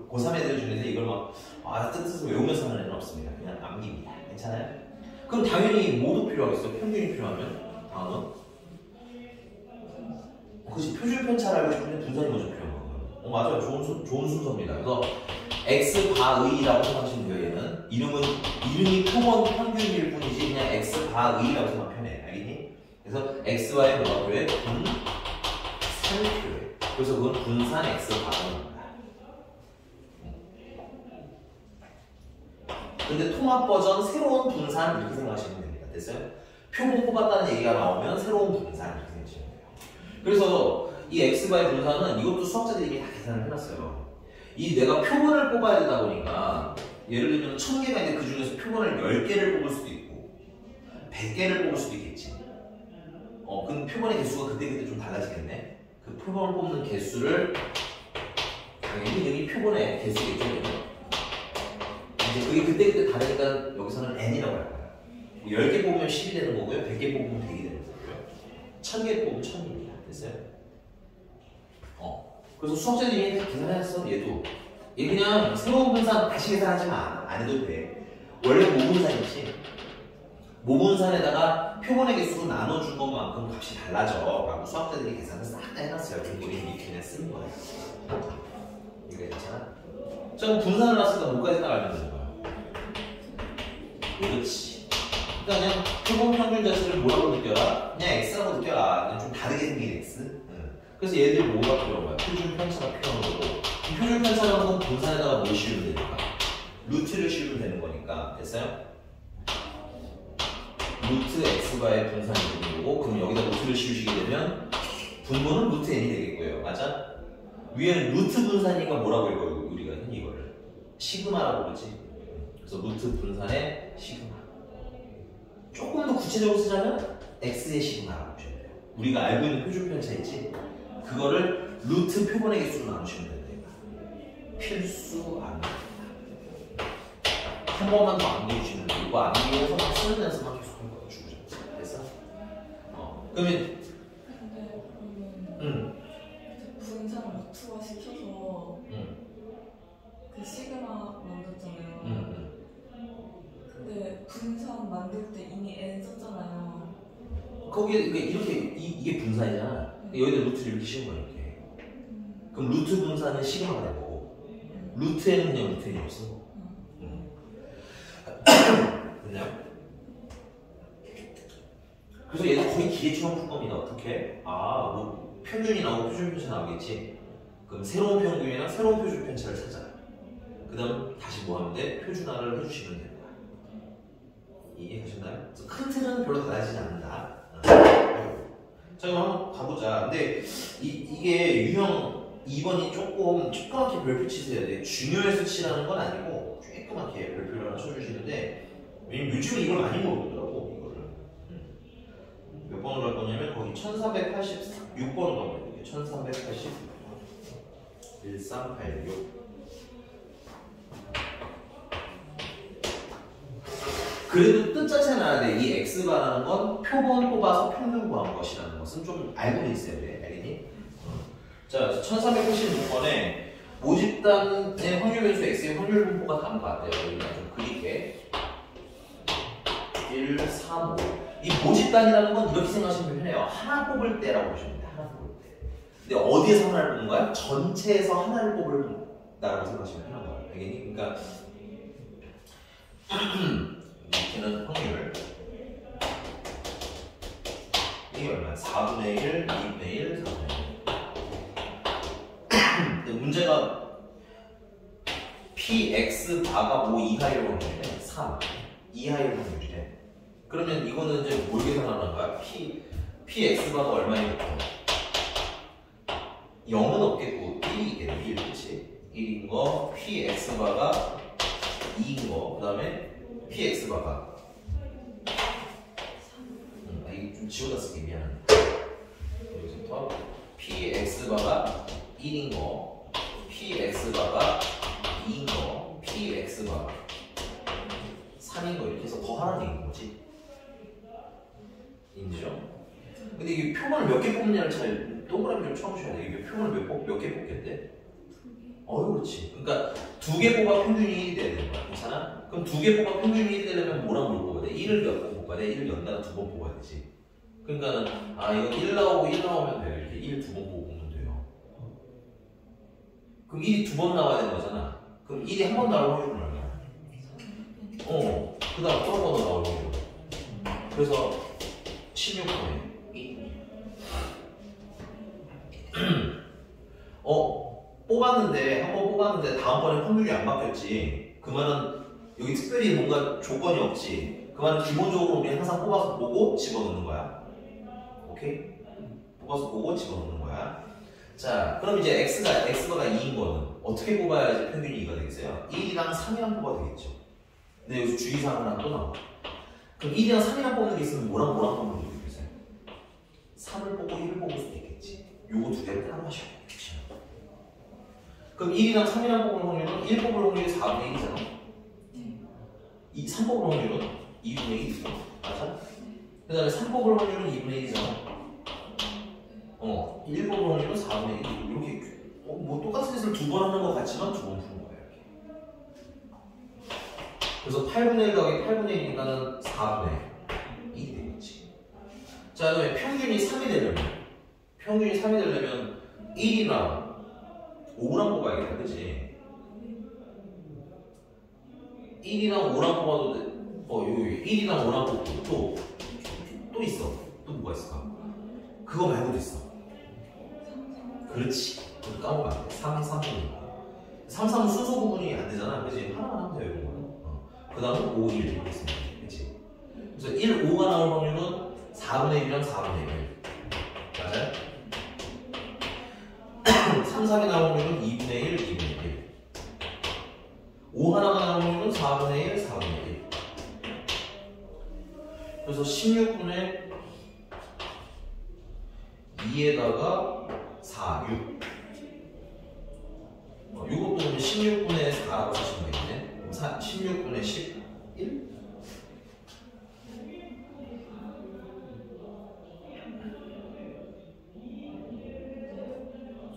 고3 애들 중에서 이걸 막 뜻을 외우면서 하는 애는 없습니다. 그냥 암기입니다. 괜찮아요? 그럼 당연히 뭐도 필요하겠어? 평균이 필요하면 다음은 그치, 표준 편차를 알고 싶은데 분산이 먼저 필요한 거고요. 맞아요. 좋은 순서입니다. 그래서 x바의라고 생각하시면 돼요. 얘는 이름이 표본 평균일 뿐이지 그냥 x바의라고 생각하면 편해. 알겠니? 그래서 x와의 뭐가 필요해? 분산이 필요해. 그래서 그건 분산 x바입니다. 근데 통합 버전 새로운 분산 이렇게 생각하시면 됩니다. 됐어요? 표본 뽑았다는 얘기가 나오면 새로운 분산 이렇게 생각하시면 돼요. 그래서 이 x바의 분산은 이것도 수학자들이 이미 다 계산을 해놨어요. 이 내가 표본을 뽑아야 되다 보니까 예를 들면 1000개가 있는데 그 중에서 표본을 10개를 뽑을 수도 있고 100개를 뽑을 수도 있겠지. 그럼 표본의 개수가 그때그때 좀 달라지겠네. 그 표본을 뽑는 개수를 당연히 여기 표본의 개수겠죠. 이제 그게 그때그때 다르니까 여기서는 n이라고 할 거야. 10개 뽑으면 10이 되는 거고요. 100개 뽑으면 100이 되는 거고요. 1000개 뽑으면 1000입니다. 됐어요? 그래서 수학자들이 다 계산했어. 얘도. 얘 그냥 새로운 분산 다시 계산하지 마. 안 해도 돼. 원래 모분산이지. 모분산에다가 표본의 개수로 나눠준 것만큼 값이 달라져. 라고 수학자들이 계산을 싹 다 해놨어요. 그리고 우리 그냥 쓰는 거야. 이거 괜찮아? 자, 그럼 분산을 했으니까 뭐까지 딱 알면 되는 거야. 그렇지. 그러니까 그냥 표본 평균 자체를 뭐라고 느껴라? 그냥 x라고 느껴라. 그냥 좀 다르게 생긴 x. 그래서 얘들 뭐가 필요한 거야? 표준 편차가 필요한 거고. 이 표준 편차라는 건 분산에다가 뭘 씌우면 되니까? 루트를 씌우면 되는 거니까. 됐어요? 루트 x바의 분산이 되는 거고, 그럼 여기다 루트를 씌우시게 되면 분모는 루트 n이 되겠고요. 맞아? 위에는 루트 분산이니까 뭐라고 읽어요? 우리가 흔히 이거를 시그마라고 그러지. 그래서 루트 분산의 시그마. 조금 더 구체적으로 쓰자면 x의 시그마라고 보시면 돼요. 우리가 알고 있는 표준 편차 있지? 그거를 루트 표본의 개수로 나누시면 된다. 필수 암기입니다. 한 번만 더 암기해주시면 돼요. 이거 암기해서 막 쓰는 연습만 계속 할 거예요. 주구장창. 됐어? 그러면 분산을 루트화 시켜서 그 시그마 만들었잖아요. 근데 분산 만들 때 이미 n 썼잖아요. 거기에 이렇게 이게 분산이잖아. 여기다 루트를 이렇게 씌운 거야. 이렇게. 그럼 루트 분산은 시그마가 되고 루트에는 그냥 루트 n이 없어. 그냥. 그래서 얘는 거의 기계처럼 풀 겁니다. 어떻게? 뭐 평균이 나오고 표준 편차 나오겠지. 그럼 새로운 평균이나 새로운 표준 편차를 찾아. 그 다음 다시 뭐 하면 돼? 표준화를 해주시면 되는 거야. 이해하셨나요? 그래서 큰 틀은 별로 달라지지 않는다. 자, 그럼 한번 가보자. 근데 이게 유형 2번이 조금 조그맣게 별표 치세요. 네, 중요해서 치라는 건 아니고 조그맣게 별표를 하나 쳐주시는데 왜냐면 요즘에 이걸 많이 물어보더라고. 이거를 몇 번으로 할 거냐면 거기 1386번으로 가면 돼요. 1386 1386 그래도 뜻 자체는 알아야 돼. 이 x바라는 건 표본 뽑아서 평균 구한 것이라는 것은 좀 알고는 있어야 돼. 알겠니? 자, 1386번에 모집단의 확률 변수 x의 확률 분포가 다음 것 같아요. 여기다 좀 그릴게. 1, 3, 5. 이 모집단이라는 건 이렇게 생각하시면 편해요. 하나 뽑을 때라고 보시면 돼요. 하나 뽑을 때. 근데 어디에서 하나를 뽑는 거야? 전체에서 하나를 뽑을 있다라고 생각하시면 편한 거야. 알겠니? 그러니까 이렇게는 확률 이게 얼마야? 4분의 1, 2분의 1, 4분의 1. 근데 문제가 px 바가 5 이하일 확률이래. 3 이하일 확률이래. 그러면 이거는 이제 뭘 계산하는 거야? px 바가 얼마일까? 0은 없겠고 1이 있겠네. 1, 그치? 1인 거, px 바가 2인 거, 그 다음에 px 바가 이게 좀 지워다 쓰기 미안해. 여기서부터 px 바가 1인 거, px 바가 2인 거, px 바가 3인 거 이렇게 해서 더하라는 얘기인 거지. 인지죠? 근데 이게 표본을 몇 개 뽑느냐를 잘 동그라미 좀 쳐주셔야 돼. 이게 표본을 몇 개 뽑겠대? 그렇지. 그러니까 2개 뽑아 평균이 1이 돼야 되는 거야. 괜찮아? 그럼 2개 뽑아 평균이 1이 되려면 뭐랑 뭘 뽑아야 돼? 1을 몇 번 뽑아야 돼? 1을 연달아 2번 뽑아야 되지. 그러니까는 이건 1 나오고 1 나오면 돼요. 이렇게 1 2번 뽑으면 돼요. 그럼 1이 2번 나와야 되는 거잖아. 그럼 1이 한 번 나올 확률은 얼마야? 그 다음 또 한 번 더 나올 확률. 그래서 16분의 2. 뽑았는데 한 번 뽑았는데 다음번에 확률이 안 바뀌었지. 그 말은 여기 특별히 뭔가 조건이 없지. 그 말은 기본적으로 우리 항상 뽑아서 보고 집어넣는 거야. 오케이? 뽑아서 보고 집어넣는 거야. 자, 그럼 이제 x가 2인 거는 어떻게 뽑아야지 평균이 2가 되겠어요? 1이랑 3이랑 뽑아도 되겠죠. 근데 여기서 주의사항 하나 또 나와. 그럼 1이랑 3이랑 뽑는 게 있으면 뭐랑 뽑는 게 되겠어요? 3을 뽑고 1을 뽑을 수도 있겠지. 요거 두 개를 따로 하셔야 돼요. 그럼 1이랑 3이랑 뽑을 확률은 1 뽑을 확률이 4분의 1이잖아. 3 뽑을 확률은 2분의 1이죠. 맞아? 그 다음에 3 뽑을 확률은 2분의 1이잖아. 1 뽑을 확률은 4분의 1. 이렇게 뭐 똑같은 짓을 2번 하는 것 같지만 2번 푸는 거야. 이렇게. 그래서 8분의 1 더하기 8분의 1이니까는 4분의 1이 되겠지. 자, 그다음에 평균이 3이 되려면 1이랑 5랑 뽑아야겠다, 그치? 1이랑 5랑 뽑아도 돼. 여기 1이랑 5랑 뽑고 또 있어. 또 뭐가 있을까? 그거 말고도 있어. 그렇지. 그거 까먹으면 안 돼. 3, 3, 3, 3은 순서 구분이 안 되잖아. 그치? 하나만 하면 돼요, 이런 거는. 그 다음은 5, 1 이렇게 있으면 돼. 그치? 그래서 1, 5가 나올 확률은 4분의 1이랑 4분의 1. 맞아요? 3, 3이 나올 확률은 2분의 1, 2분의 1. 5 하나가 나올 확률은 4분의 1, 4분의 1. 그래서 16분의 2에다가 4, 6. 이것도 그러면 16분의 4라고 쓰시면 되겠네. 16분의 11?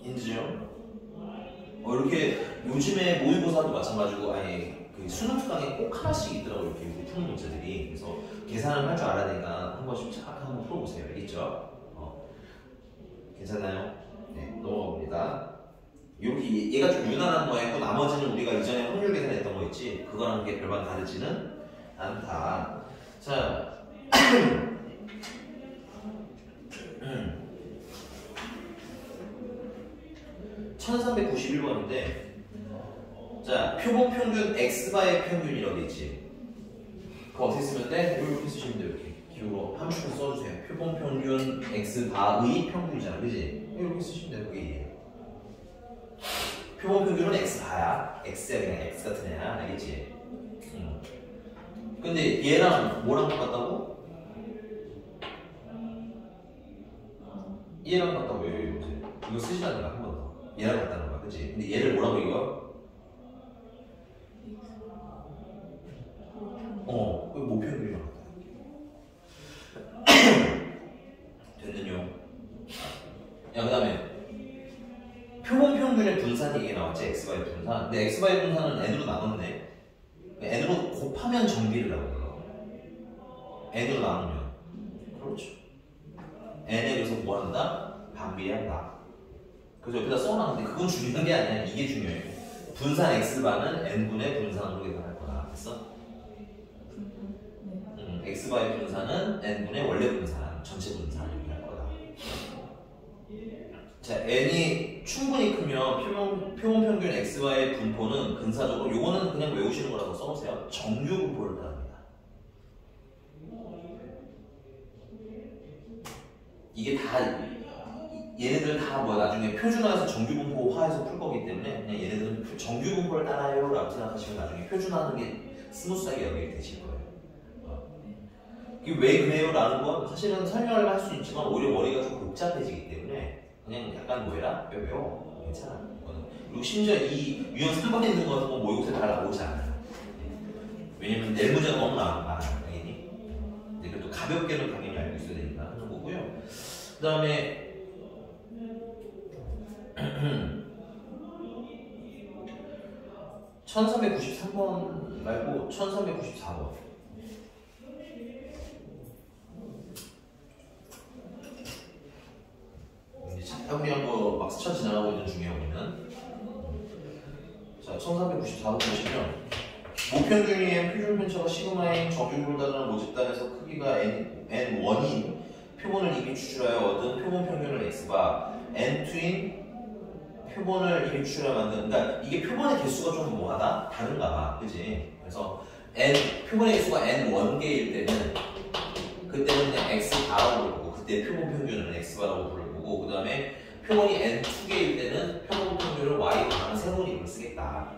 인지요? 이렇게 요즘에 모의고사도 마찬가지고 그 수능 특강에 꼭 하나씩 있더라고요. 이렇게 푸는 문제들이. 그래서 계산을 할 줄 알아야 되니까 한 번씩 잘 한번 풀어보세요. 알겠죠? 괜찮아요? 네, 넘어갑니다. 이렇게 얘가 좀 유난한 거였고 나머지는 우리가 이전에 확률 계산했던 거 있지. 그거랑 게 별반 다르지는 않다. 자, 1391번인데 자, 표본 평균 x바의 평균이라고 있지. 그거 어떻게 쓰면 돼? 이렇게 쓰시면 돼요. 이렇게 기호로 함수로 써주세요. 표본 평균 x바의 평균이잖아, 그지? 이렇게 쓰시면 돼요. 그게 표본 평균은 x바야. x야, 그냥 x 같은 애야. 알겠지? 근데 얘랑 뭐랑 똑같다고? 얘랑 같다고 왜 이거 쓰시라는 거야. 한 번 더. 얘랑 같다는 거야, 그치? 근데 얘를 뭐라고 이거? 그 모평균이랑 같다. 됐는요? 야, 그 다음에 표본 평균의 분산 얘기 나왔지? x바의 분산. 근데 x바의 분산은 n으로 나눴네. n으로 곱하면 정비를 하고 n으로 나누면 그렇죠. n에 그래서 뭐 한다? 반비례한다. 그래서 여기다 써놨는데 그건 중요한 게 아니야. 이게 중요해. 분산 x바는 n분의 분산으로 계산할 거다. 됐어? 네. x바의 분산은 n분의 원래 분산, 전체 분산 이렇게 할 거다. 자, n이 충분히 크면 표본 평균 x바의 분포는 근사적으로 요거는 그냥 외우시는 거라고 써놓으세요. 정규 분포를 따릅니다. 이게 다 얘네들 다 뭐 나중에 표준화해서 정규 분포화해서 풀 거기 때문에 그냥 얘네들은 정규 분포를 따라요 라고 생각하시면 나중에 표준화하는 게 스무스하게 연결이 되실 거예요. 이게 왜 그래요? 라는 건 사실은 설명을 할 수 있지만 오히려 머리가 좀 복잡해지기 때문에 그냥 약간 뭐해라? 빼빼요. 괜찮아. 그리고 심지어 이 유형 3번에 있는 거 같은 건 모의고사 잘 나오지 않아요. 왜냐면 내일 문제가 너무 많아요. 당연히. 근데 그래도 가볍게는 당연히 알고 있어야 되니까 하는 거고요. 그 다음에 1393번 말고 1394번. 우리 거 막 스쳐 지나가고 있는 중에 우리는 자 1394번 보시면 모평균이 표준 편차가 시그마인 정규분단을 모집단에서 크기가 n1인 표본을 이미 추출하여 얻은 표본 평균을 x바 n2인 표본을 이미 추출하여 만든 그러니까 이게 표본의 개수가 좀 뭐하다? 다른가 봐 그지? 그래서 표본의 개수가 n1개일 때는 그때는 그냥 x바라고 부르고 그때 표본 평균은 x바라고 부르고 그 다음에 표본이 n2개일 때는 표본 평균을 y라는 새로운 이름을 쓰겠다.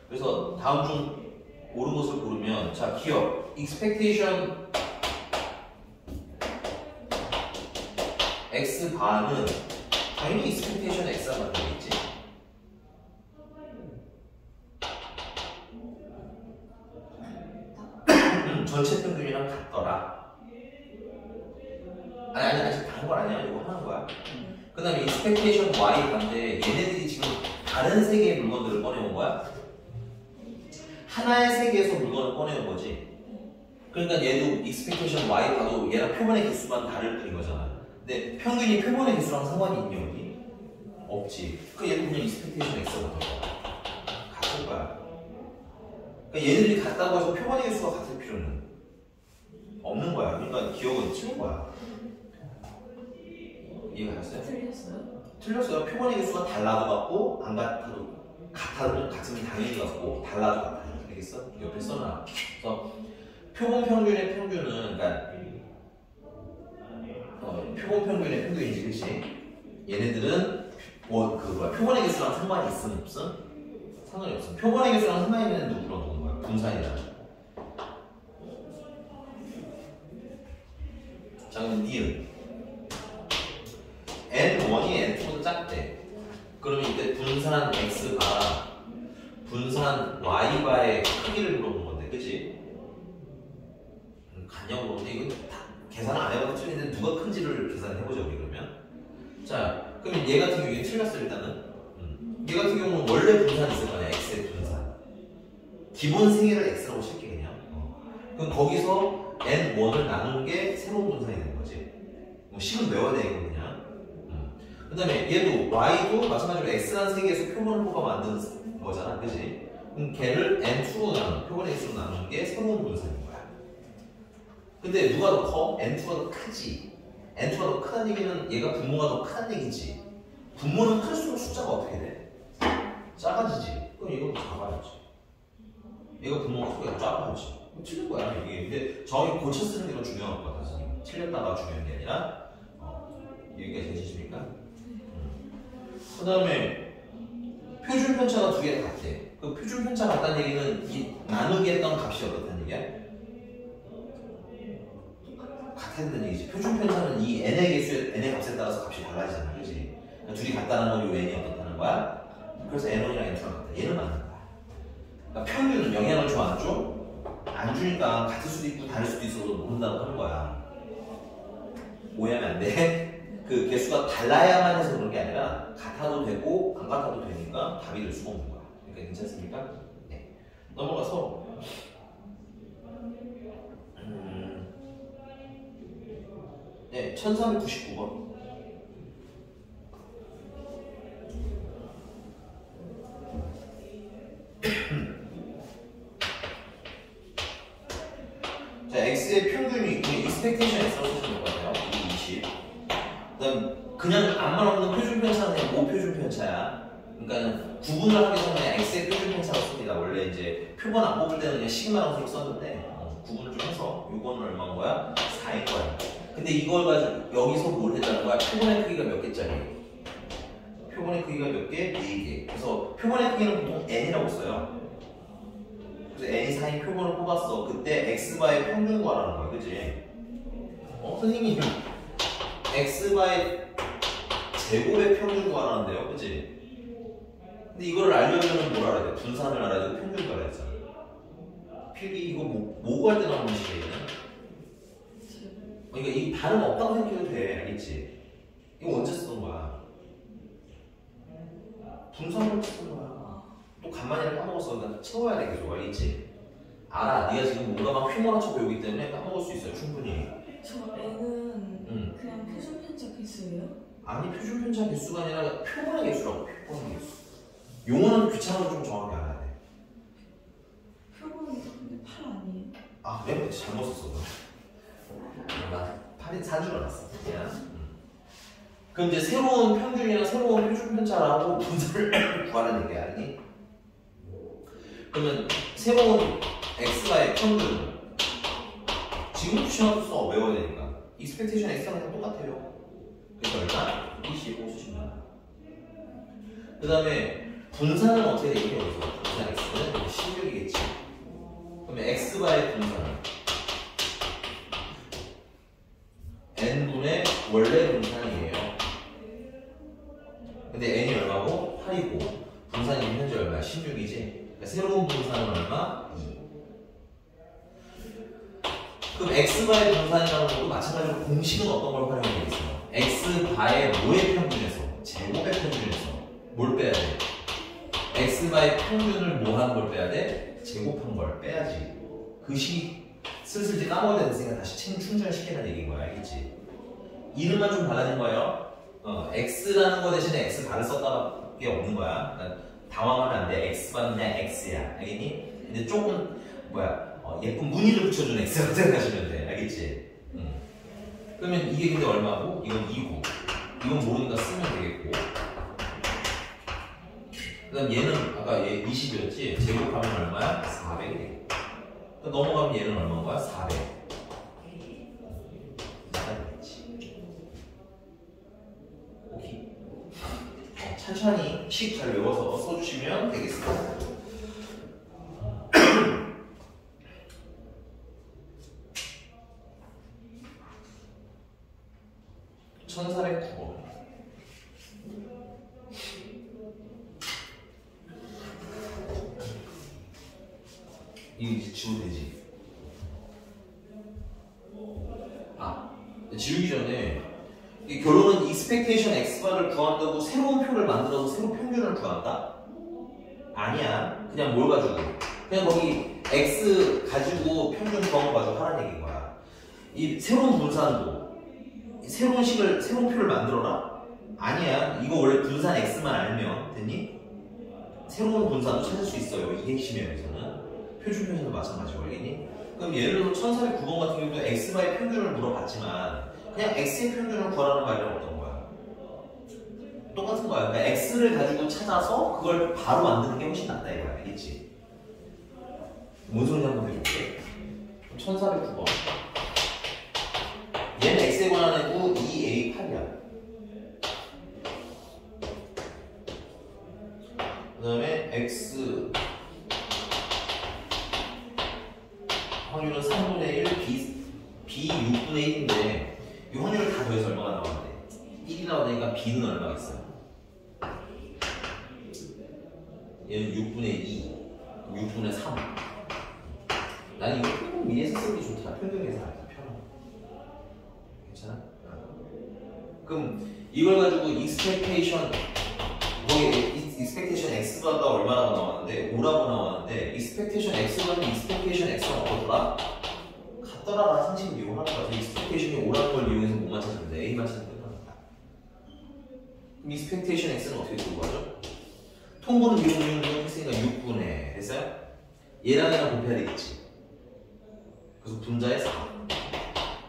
그래서 다음 중 옳은 것을 고르면 자 기억 expectation x 바는 당연히 expectation x가 맞겠지. 전체 평균이랑 같더라. 아니 아직 다른 건 아니야. 이거 하는 거야. 그 다음에 expectation y 반대 얘네들이 지금 다른 세계의 물건들을 꺼내온 거야. 하나의 세계에서 물건을 꺼내온 거지. 그러니까 얘도 expectation y 봐도 얘랑 표본의 개수만 다를 뿐인 거잖아. 근데 평균이 표본의 개수랑 상관이 있니 여기? 없지. 그 얘도 그냥 expectation x가 같은 거야. 같을 거야. 그러니까 얘네들이 같다고 해서 표본의 개수가 같을 필요는 없는 거야. 그러니까 기억은 틀린 거야. 이해가 됐어요? 틀렸어요? 틀렸어요. 표본의 개수가 달라도 같고 안 같아도 같으면 당연히 같고 달라도 같아요. 알겠어? 옆에 써놔. 그래서 표본 평균의 평균은 그러니까 표본 평균의 평균이지, 그렇지? 얘네들은 표본의 개수랑 상관이 있음 없음? 상관이 없음. 표본의 개수랑 상관이 있는 누구랑 놓은 거야? 분산이랑. 자, 그럼 니은 n1이 n2보다 작대. 그러면 이때 분산 x가 분산 y바의 크기를 물어본 건데, 그치? 같냐고 물어보는데 이거 다 계산 안 해봐도 틀린데 누가 큰지를 계산해보자 우리 그러면. 자, 그럼 얘 같은 경우에 틀렸어 일단은. 얘 같은 경우는 원래 분산 있을 거냐, x의 분산. 기본 세계를 x라고 칠게 그냥. 그럼 거기서 n1을 나눈 게 새로운 분산이 되는 거지. 뭐 식은 외워야 돼 이거 그냥. 그 다음에 얘도 y도 마찬가지로 x라는 세계에서 표본을 뽑아 만드는 거잖아, 그지? 그럼 걔를 n2로 나눈, 표본의 x로 나누는 게 새로운 분산인 거야. 근데 누가 더 커? n2가 더 크지. n2가 더 크다는 얘기는 얘가 분모가 더 크다는 얘기지. 분모는 클수록 숫자가 어떻게 돼? 작아지지. 그럼 이것도 작아야지. 얘가 분모가 크게 작아야지. 틀린 거야 이게. 근데 정확히 고쳐 쓰는 게 더 중요한 것 같아서 틀렸다가 중요한 게 아니라 여기가 되시십니까? 그 다음에 표준 편차가 두 개가 같대. 그 표준 편차 같다는 얘기는 이 나누기 했던 값이 어떻다는 얘기야? 같아야 된다는 얘기지. 표준 편차는 이 n의 개수의 n의 값에 따라서 값이 달라지잖아, 그렇지? 그러니까 둘이 같다는 건 요 n이 어떻다는 거야? 그래서 n1이랑 n2랑 같다. 얘는 맞는 거야. 그러니까 평균은 영향을 줘 안 줘? 안 주니까 같을 수도 있고 다를 수도 있어서 모른다고 하는 거야. 오해하면 안 돼. 그 개수가 달라야만 해서 그런 게 아니라 같아도 되고 안 같아도 되니까 답이 될 수가 없는 거야. 그러니까 괜찮습니까? 네. 넘어가서 네, 1399번. 자, x의 평균이 expectation x라고 쓰시면 될 것 같아요. 20. 그다음 그냥 암만 없는 표준 편차는 그냥 모표준 편차야. 그러니까 구분을 하기 전에 x의 표준 편차로 씁니다. 원래 이제 표본 안 뽑을 때는 그냥 시그마라고 썼는데 구분을 좀 해서 요거는 얼마인 거야? 4인 거야. 근데 이걸 가지고 여기서 뭘 했다는 거야? 표본의 크기가 몇 개짜리? 표본의 크기가 몇 개? 4개. 그래서 표본의 크기는 보통 n이라고 써요. 그래서 n이 4인 표본을 뽑았어. 그때 x바의 평균 구하라는 거야. 그치? 선생님 x바의 제곱의 평균 구하라는데요. 그치? 근데 이거를 알려면 뭘 알아야 돼? 분산을 알아야 되고 평균을 알아야 되잖아. 필기 이거 뭐 구할 때 나오는 식이에요? 그러니까 이 발음 없다고 생각해도 돼. 알겠지? 이거 언제 쓰던 거야? 분산을 쓰던 거야. 또 간만에 까먹었어. 그러니까 채워야 돼. 계속. 알겠지? 알아. 네가 지금 뭔가 막 휘몰아쳐 배우기 때문에 까먹을 수 있어요. 충분히. 저 N은 그냥 표준 편차 개수예요? 아니 표준 편차 개수가 아니라 표본의 개수라고. 표본의 개수. 용어는 귀찮아서 좀 정확히 알아야 돼. 표본이 근데 8 아니에요? 아 그래? 잘못 썼어. 나 8인 4줄 알았어. 그냥. 그럼 이제 새로운 평균이나 새로운 표준 편차라고 분수를 구하는 얘기 아니니? 그러면 새로운 x가의 평균 지금 시험도 써 외워야 되니까 expectation x랑 똑같아요. 그래서 얼마? 25 쓰시면 그 다음에 분산은 어떻게 되겠냐 여기서 분산 x는 16이겠지. 그러면 x바의 분산은 n분의 원래 분산이에요. 근데 n이 얼마고? 8이고 분산이 현재 얼마야? 16이지? 그러니까 새로운 분산은 얼마? 2. 그럼 x바의 분산이라는 것도 마찬가지로 공식은 어떤 걸 활용하고 있어요? x바의 뭐의 평균에서? 제곱의 평균에서 뭘 빼야 돼? x바의 평균을 뭐 하는 걸 빼야 돼? 제곱한 걸 빼야지. 그 식 슬슬 이제 까먹어야 되니까 다시 충전시키는 얘기인 거야. 알겠지? 이름만 좀 달라진 거예요. x라는 거 대신에 x 바를 썼다밖에 없는 거야. 그러니까 당황하면 안 돼. x바는 그냥 x야. 알겠니? 근데 조금 예쁜 무늬를 붙여준 x라고 생각하시면 돼. 알겠지? 그러면 이게 근데 얼마고? 이건 2고 이건 모르니까 쓰면 되겠고 그 다음 얘는 아까 얘 20이었지? 제곱하면 얼마야? 400이 넘어가면 얘는 얼마인 거야? 400 오케이. 천천히 식 잘 외워서 써주시면 되겠습니다. 1409번 이거 이제 지워도 되지? 지우기 전에 이 결론은 expectation x바를 구한다고 새로운 표를 만들어서 새로운 평균을 구한다? 아니야. 그냥 뭘 가지고? 그냥 거기 x 가지고 평균 구한 거 가지고 하라는 얘기인 거야. 이 새로운 분산도 새로운 식을, 새로운 표를 만들어라? 아니야. 이거 원래 분산 x만 알면 됐니? 새로운 분산도 찾을 수 있어요. 이 핵심이에요. 여기서는. 표준 편차도 마찬가지고 알겠니? 그럼 예를 들어 1409번 같은 경우도 x바의 평균을 물어봤지만 그냥 x의 평균을 구하라는 말이랑 어떤 거야? 똑같은 거야. 그러니까 x를 가지고 찾아서 그걸 바로 만드는 게 훨씬 낫다 이거야. 알겠지? 뭔 소리인지 한번 해볼게. 1409번 얘는 x에 관한 애고 2a8이야. 그 다음에 x 확률은 3분의 1, b 6분의 1인데 이 확률을 다 더해서 얼마가 나왔는데 1이 나오니까 b는 얼마겠어요? 얘는 6분의 2, 6분의 3. 난 이거 평균 미리에서 쓰는 게 좋다. 평균에서 알다. 편하고. 괜찮아? 그럼 이걸 가지고 expectation 거기 expectation x가 얼마라고 나왔는데 5라고 나왔는데 expectation x는 expectation x가 어떠더라? 같더라라는 상식을 이용하는 거야. expectation이 5라는 걸 이용해서 뭐만 찾으면 돼? a만 찾으면 끝납니다. 그럼 expectation x는 어떻게 들어가죠? 통보는 이용 했으니까 6분의 됐어요? 얘랑 얘랑 곱해야 되겠지. 그래서 분자에 4.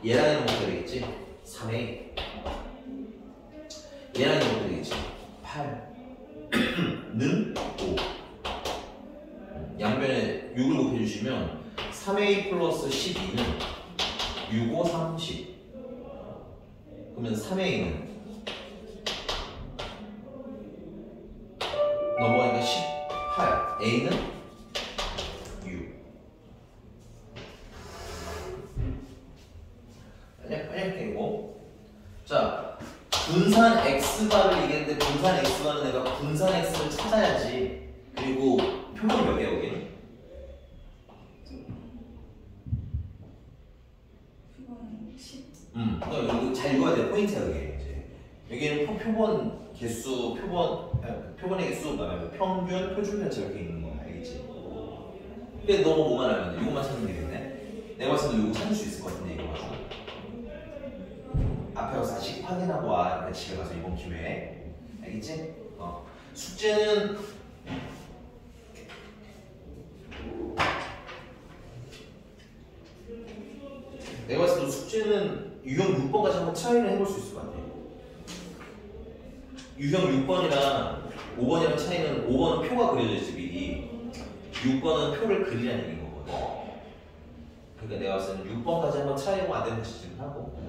얘랑 얘는 어떻게 되겠지? 3A. 얘랑 얘는 어떻게 되겠지? 8. 는 5. 양변에 6을 곱해주시면 3A 플러스 12는 6, 5, 30. 그러면 3A는 넘어가니까 18. A는 6. 빨리 깨고. 자, 분산 X바를 얘기했는데 분산 X바는 내가 분산 X를 찾아야지. 그리고 표본 몇 개야 여기는? 표본 10. 그러니까 이거 잘 읽어야 돼. 포인트야 그게 이제. 여기는 표본 개수, 표본의 개수, 그다음에 평균, 표준 편차 이렇게 있는 거야, 알겠지? 근데 너무 뭐만 알면 돼. 이것만 찾으면 되겠네. 내가 봤을 때도 이거 찾을 수 있을 것 같은데 이거 가지고. 앞에 가서 다시 확인하고 와. 집에 가서 이번 기회에. 알겠지? 숙제는 내가 봤을 때 숙제는 유형 6번까지 한번 차이를 해볼 수 있을 것 같아. 유형 6번이랑 5번이랑 차이는 5번은 표가 그려져 있지 미리. 6번은 표를 그리라는 얘기인 거거든. 그러니까 내가 봤을 때는 6번까지 한번 차이고 안 되면 다시 지금 하고.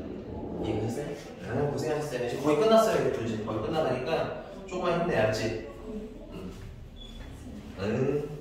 이해했어요? 고생하셨어요. 이제 거의 끝났어요. 이제 거의 끝나가니까 조금만 힘내야지. 응.